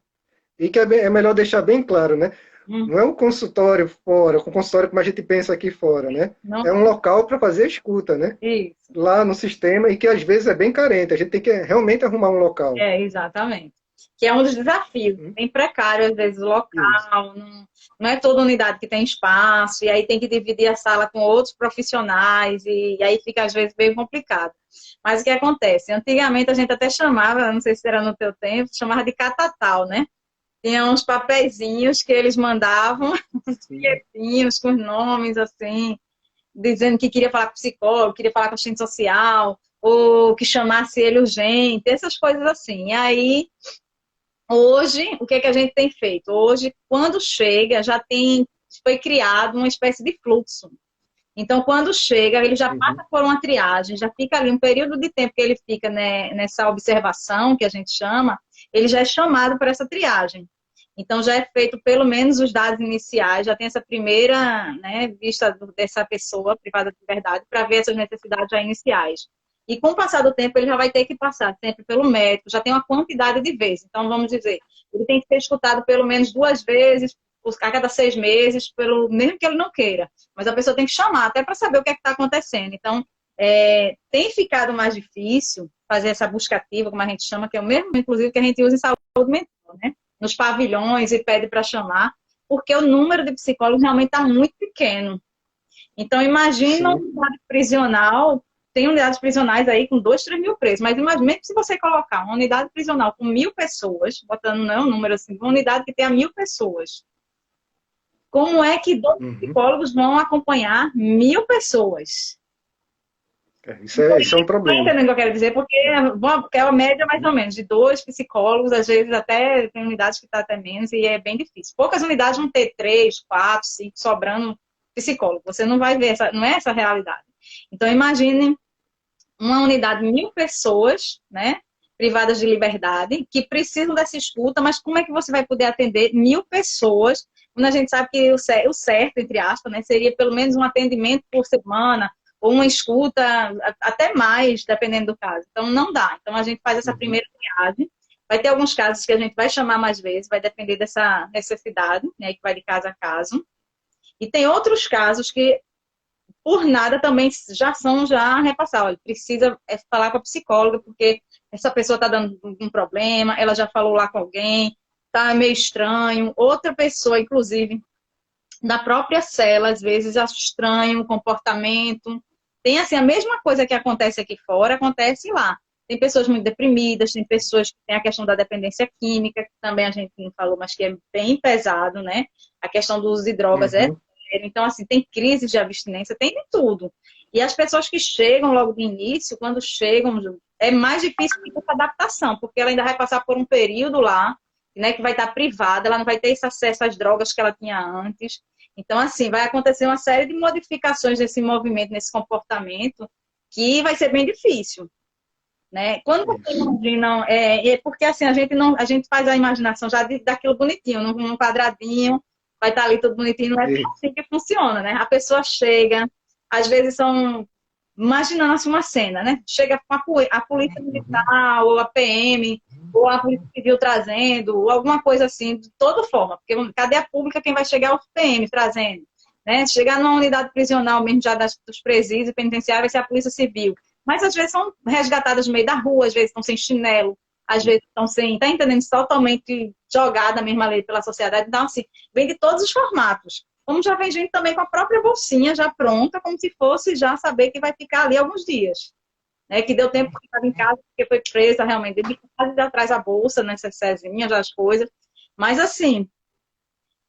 é melhor deixar bem claro, né? uhum, Não é um consultório fora, um consultório como a gente pensa aqui fora, né? não, É um local para fazer escuta, né? isso. Lá no sistema e que às vezes é bem carente. A gente tem que realmente arrumar um local. Exatamente. Que é um dos desafios. Uhum. Bem precário, às vezes, o Isso. local. Não é toda unidade que tem espaço. E aí tem que dividir a sala com outros profissionais. E aí fica, às vezes, bem complicado. Mas o que acontece? Antigamente a gente até chamava, não sei se era no teu tempo, chamava de catatal, né? Tinha uns papeizinhos que eles mandavam, uns Sim. bilhetinhos com os nomes, assim, dizendo que queria falar com psicólogo, queria falar com assistente social, ou que chamasse ele urgente, essas coisas assim. E aí, hoje, o que é que a gente tem feito? Hoje, quando chega, foi criado uma espécie de fluxo. Então, quando chega, ele já Uhum. passa por uma triagem, já fica ali um período de tempo que ele fica, né, nessa observação, que a gente chama, ele já é chamado para essa triagem. Então, já é feito pelo menos os dados iniciais, já tem essa primeira, né, vista dessa pessoa privada de liberdade para ver essas necessidades já iniciais. E com o passar do tempo, ele já vai ter que passar sempre pelo médico, já tem uma quantidade de vezes. Então, vamos dizer, ele tem que ser escutado pelo menos 2 vezes, a cada 6 meses, mesmo que ele não queira. Mas a pessoa tem que chamar até para saber o que é que está acontecendo. Então, tem ficado mais difícil fazer essa busca ativa, como a gente chama, que é o mesmo, inclusive, que a gente usa em saúde mental, né? Nos pavilhões e pede para chamar, porque o número de psicólogos realmente está muito pequeno. Então, imagina uma unidade prisional, tem unidades prisionais aí com 2, 3 mil presos, mas imagine se você colocar uma unidade prisional com 1.000 pessoas, botando não, um número assim, uma unidade que tenha 1.000 pessoas, como é que 2 psicólogos vão acompanhar 1.000 pessoas? Isso é um Está problema. entendendo o que eu quero dizer? Porque é a média mais ou menos de 2 psicólogos, às vezes até tem unidades que está até menos e é bem difícil. Poucas unidades vão ter 3, 4, 5 sobrando psicólogo. Você não vai ver, não é essa a realidade. Então imagine uma unidade de 1.000 pessoas, né, privadas de liberdade, que precisam dessa escuta, mas como é que você vai poder atender 1.000 pessoas, quando a gente sabe que o certo, entre aspas, né, seria pelo menos um atendimento por semana, ou uma escuta, até mais, dependendo do caso. Então, não dá. Então, a gente faz essa primeira triagem. Vai ter alguns casos que a gente vai chamar mais vezes, vai depender dessa necessidade, né, que vai de caso a caso. E tem outros casos que, por nada, também já são repassados. Olha, precisa falar com a psicóloga, porque essa pessoa está dando um problema, ela já falou lá com alguém, está meio estranho. Outra pessoa, inclusive, da própria cela, às vezes, acha estranho o comportamento. Tem, assim, a mesma coisa que acontece aqui fora, acontece lá. Tem pessoas muito deprimidas, tem pessoas que têm a questão da dependência química, que também a gente não falou, mas que é bem pesado, né? A questão do uso de drogas é sério. Então, assim, tem crises de abstinência, tem de tudo. E as pessoas que chegam logo de início, quando chegam, é mais difícil essa adaptação, porque ela ainda vai passar por um período lá, né, que vai estar privada, ela não vai ter esse acesso às drogas que ela tinha antes. Então, assim, vai acontecer uma série de modificações nesse movimento, nesse comportamento, que vai ser bem difícil, né? Quando você imagina, porque assim, a gente faz a imaginação já daquilo bonitinho, num quadradinho, vai estar ali tudo bonitinho, não é assim que funciona, né? A pessoa chega, às vezes imaginando assim uma cena, né? Chega com a polícia militar, ou a PM, ou a polícia civil trazendo, ou alguma coisa assim, de toda forma, porque cadeia pública quem vai chegar é o PM trazendo, né? Chegar numa unidade prisional mesmo já dos presídios e penitenciários vai ser a polícia civil. Mas às vezes são resgatadas no meio da rua, às vezes estão sem chinelo, às vezes estão sem, tá entendendo? Totalmente jogada mesmo ali pela sociedade. Então, assim, vem de todos os formatos. Como já vem gente também com a própria bolsinha já pronta, como se fosse já saber que vai ficar ali alguns dias. Né? Que deu tempo de ficar em casa, porque foi presa realmente dentro de casa, já traz a bolsa, né? Cezinha, já as coisas. Mas assim,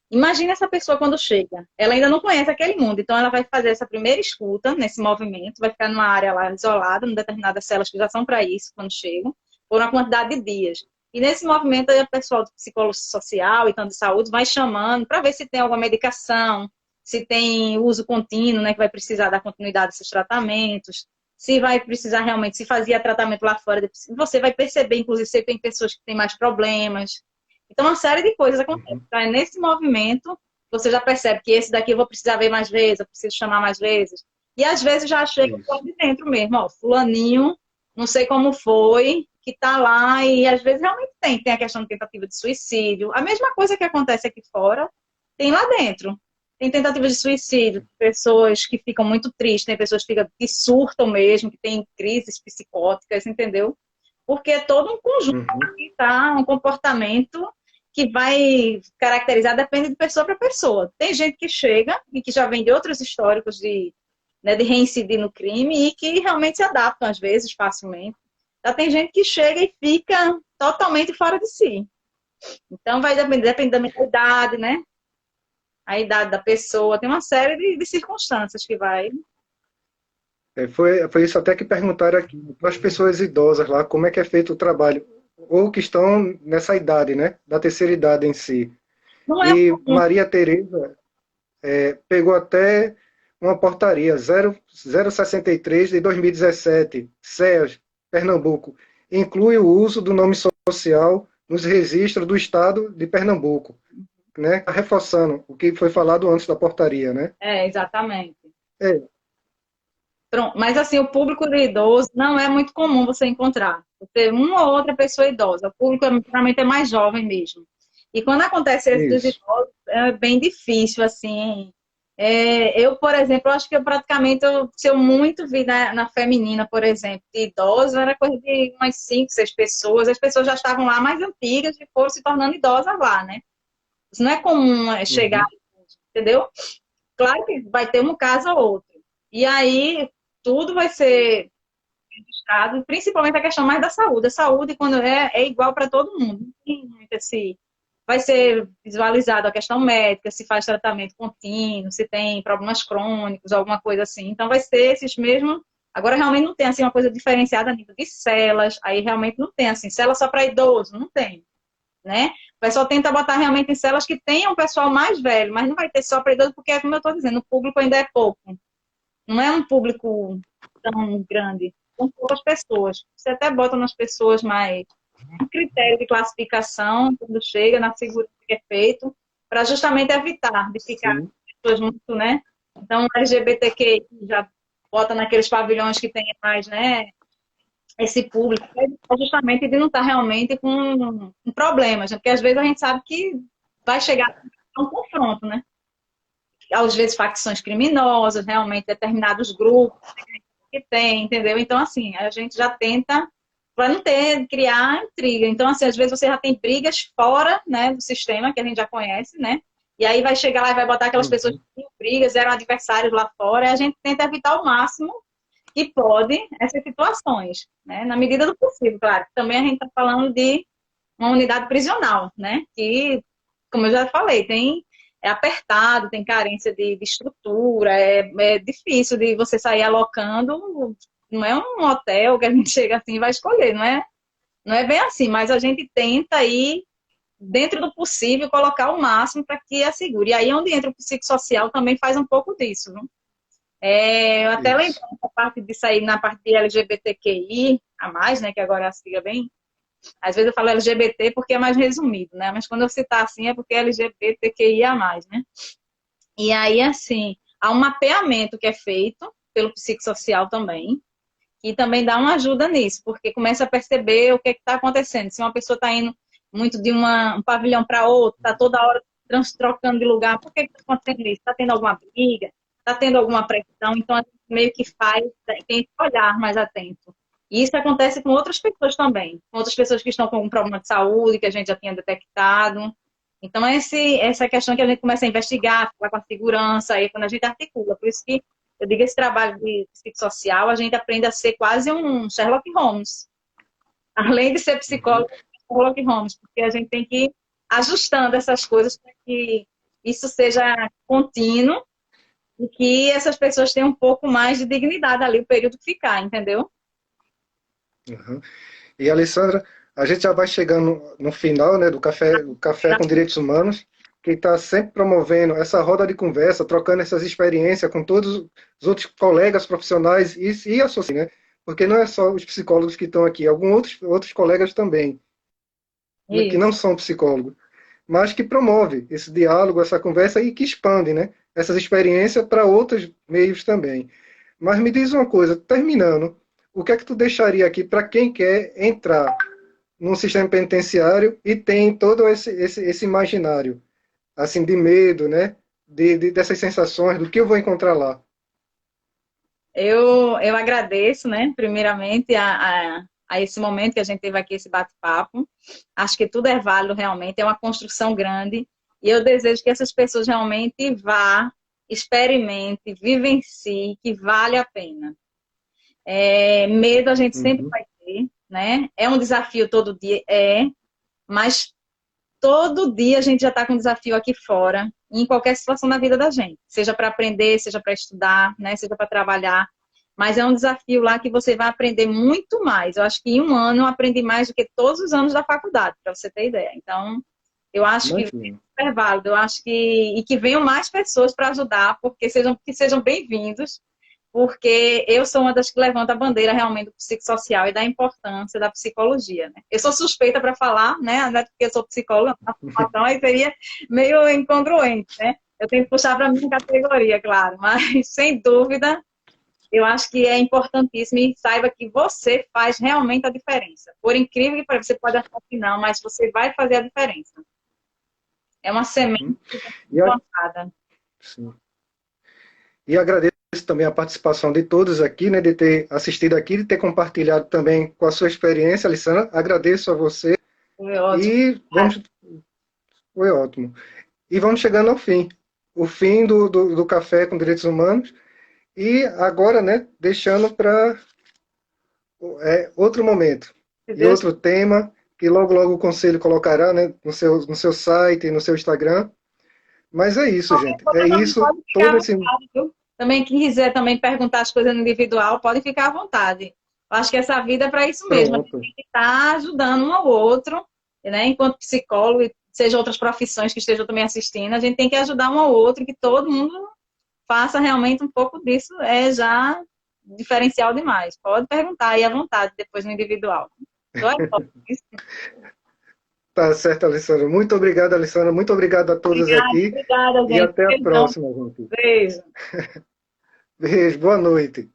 imagina essa pessoa quando chega. Ela ainda não conhece aquele mundo, então ela vai fazer essa primeira escuta nesse movimento, vai ficar numa área lá isolada, em determinadas celas que já são para isso quando chegam, por uma quantidade de dias. E nesse movimento, aí, o pessoal do psicólogo social e tanto de saúde vai chamando para ver se tem alguma medicação, se tem uso contínuo, né, que vai precisar dar continuidade a esses tratamentos, se vai precisar realmente, se fazia tratamento lá fora, você vai perceber, inclusive, se tem pessoas que têm mais problemas. Então, uma série de coisas acontece. Tá? Nesse movimento, você já percebe que esse daqui eu vou precisar ver mais vezes, eu preciso chamar mais vezes. E às vezes já chega por de dentro mesmo, ó, fulaninho, não sei como foi, que tá lá, e às vezes realmente tem a questão de tentativa de suicídio. A mesma coisa que acontece aqui fora, tem lá dentro. Tem tentativa de suicídio, pessoas que ficam muito tristes, tem pessoas que surtam mesmo, que têm crises psicóticas, entendeu? Porque é todo um conjunto que tá, um comportamento que vai caracterizar, depende de pessoa para pessoa. Tem gente que chega e que já vem de outros históricos né, de reincidir no crime e que realmente se adaptam, às vezes, facilmente. Já tem gente que chega e fica totalmente fora de si. Então, vai depender da idade, né? A idade da pessoa, tem uma série de circunstâncias que vai. Foi isso até que perguntaram aqui para as pessoas idosas lá como é que é feito o trabalho, ou que estão nessa idade, né? Da terceira idade em si. Não é E Maria Tereza pegou até uma portaria 063 de 2017, CEAS, Pernambuco, inclui o uso do nome social nos registros do Estado de Pernambuco, né? Reforçando o que foi falado antes da portaria, né? Exatamente. É, Pronto. Mas assim, o público de idoso não é muito comum você encontrar. Você uma ou outra pessoa idosa. O público geralmente é mais jovem mesmo. E quando acontece isso dos isso. idosos, é bem difícil, assim. Eu, por exemplo, acho que eu praticamente, se eu muito vi na feminina, por exemplo, de idosos, era coisa de umas 5, 6 pessoas. As pessoas já estavam lá mais antigas e foram se tornando idosas lá, né? Isso não é comum chegar, Uhum. entendeu? Claro que vai ter um caso ou outro. E aí, tudo vai ser registrado, principalmente a questão mais da saúde. A saúde, quando é igual para todo mundo. Não tem muito esse. Vai ser visualizado a questão médica, se faz tratamento contínuo, se tem problemas crônicos, alguma coisa assim. Então, vai ser esses mesmos. Agora, realmente não tem assim uma coisa diferenciada a nível de celas. Aí, realmente não tem assim. Cela só para idoso, não tem, né? O pessoal tenta botar realmente em celas que tenham um pessoal mais velho, mas não vai ter só para idoso, porque, como eu estou dizendo, o público ainda é pouco. Não é um público tão grande. São poucas pessoas. Você até bota nas pessoas mais um critério de classificação quando chega na segurança que é feito, para justamente evitar de ficar Sim. pessoas muito, né? Então, LGBTQ já bota naqueles pavilhões que tem mais, né? Esse público, justamente de não estar realmente com problemas, né? Porque às vezes a gente sabe que vai chegar a um confronto, né? Às vezes facções criminosas, realmente determinados grupos que tem, entendeu? Então, assim, a gente já tenta para não ter, criar intriga. Então, assim, às vezes você já tem brigas fora, né, do sistema, que a gente já conhece, né? E aí vai chegar lá e vai botar aquelas pessoas que Uhum. tinham brigas, eram adversários lá fora, e a gente tenta evitar ao máximo que pode essas situações, né? Na medida do possível, claro. Também a gente está falando de uma unidade prisional, né? Que, como eu já falei, é apertado, tem carência de estrutura, é difícil de você sair alocando. Não é um hotel que a gente chega assim e vai escolher, não é bem assim, mas a gente tenta ir dentro do possível colocar o máximo para que assegure. E aí onde entra o psicossocial também faz um pouco disso, viu? Eu até lembro Isso. a parte de sair na parte de LGBTQI, a mais, né, que agora é a sigla bem. Às vezes eu falo LGBT porque é mais resumido, né? Mas quando eu citar assim é porque é LGBTQIA+, né? E aí, assim, há um mapeamento que é feito pelo psicossocial também, que também dá uma ajuda nisso, porque começa a perceber o que está acontecendo. Se uma pessoa está indo muito de um pavilhão para outro, está toda hora trocando de lugar, por que está acontecendo isso? Está tendo alguma briga? Está tendo alguma pressão? Então, a gente meio que tem que olhar mais atento. E isso acontece com outras pessoas também, com outras pessoas que estão com algum problema de saúde, que a gente já tinha detectado. Então, essa questão que a gente começa a investigar, falar com a segurança, aí quando a gente articula. Por isso que eu digo, esse trabalho de psicossocial, a gente aprende a ser quase um Sherlock Holmes. Além de ser Uhum. psicólogo, Sherlock Holmes, porque a gente tem que ir ajustando essas coisas para que isso seja contínuo e que essas pessoas tenham um pouco mais de dignidade ali, o período que ficar, entendeu? Uhum. E, Alessandra, a gente já vai chegando no final, né, do Café com Direitos Humanos, que está sempre promovendo essa roda de conversa, trocando essas experiências com todos os outros colegas profissionais e a sociedade, né? Porque não é só os psicólogos que estão aqui, alguns outros colegas também, né, que não Isso. são psicólogos, mas que promove esse diálogo, essa conversa e que expande, né, essas experiências para outros meios também. Mas me diz uma coisa, terminando, o que é que tu deixaria aqui para quem quer entrar num sistema penitenciário e tem todo esse imaginário, assim, de medo, né? Dessas sensações, do que eu vou encontrar lá. Eu agradeço, né, primeiramente, a esse momento que a gente teve aqui, esse bate-papo. Acho que tudo é válido realmente, é uma construção grande. E eu desejo que essas pessoas realmente vá, experimente, vivencie, que vale a pena. Medo a gente sempre Uhum. vai ter, né? É um desafio todo dia, mas todo dia a gente já está com um desafio aqui fora, em qualquer situação da vida da gente, seja para aprender, seja para estudar, né, seja para trabalhar, mas é um desafio lá que você vai aprender muito mais. Eu acho que em um ano eu aprendi mais do que todos os anos da faculdade, para você ter ideia. Então, eu acho que é Imagina. super válido, eu acho que venham mais pessoas para ajudar, porque que sejam bem-vindos, porque eu sou uma das que levanta a bandeira realmente do psicossocial e da importância da psicologia, né? Eu sou suspeita para falar, né? Não é porque eu sou psicóloga, na formação aí seria meio incongruente, né? Eu tenho que puxar para a minha categoria, claro, mas sem dúvida, eu acho que é importantíssimo e saiba que você faz realmente a diferença. Por incrível que pareça, você pode achar que não, mas você vai fazer a diferença. É uma semente Uhum. que tem que ser E, plantada. sim. E agradeço também a participação de todos aqui, né, de ter assistido aqui, de ter compartilhado também com a sua experiência, Alessandra. Agradeço a você Foi ótimo. e foi ótimo. E vamos chegando ao fim. O fim do Café com Direitos Humanos. E agora, né, deixando para outro momento Se e Deus outro tema que logo logo o conselho colocará, né, no seu site, no seu Instagram. Mas é isso, qualquer gente. É coisa também isso. pode ficar à Todo esse. vontade, viu? Também quem quiser também perguntar as coisas no individual, pode ficar à vontade. Eu acho que essa vida é para isso mesmo. A gente Pronto. tem que estar ajudando um ao outro, né? Enquanto psicólogo, e seja outras profissões que estejam também assistindo, a gente tem que ajudar um ao outro, que todo mundo faça realmente um pouco disso, é já diferencial demais. Pode perguntar aí à vontade, depois no individual. Tô aí, Tá certo, Alessandra. Muito obrigado, Alessandra. Muito obrigado a todos obrigada, aqui. obrigada, E gente. até a Beijão, próxima, gente. beijo. Beijo, boa noite.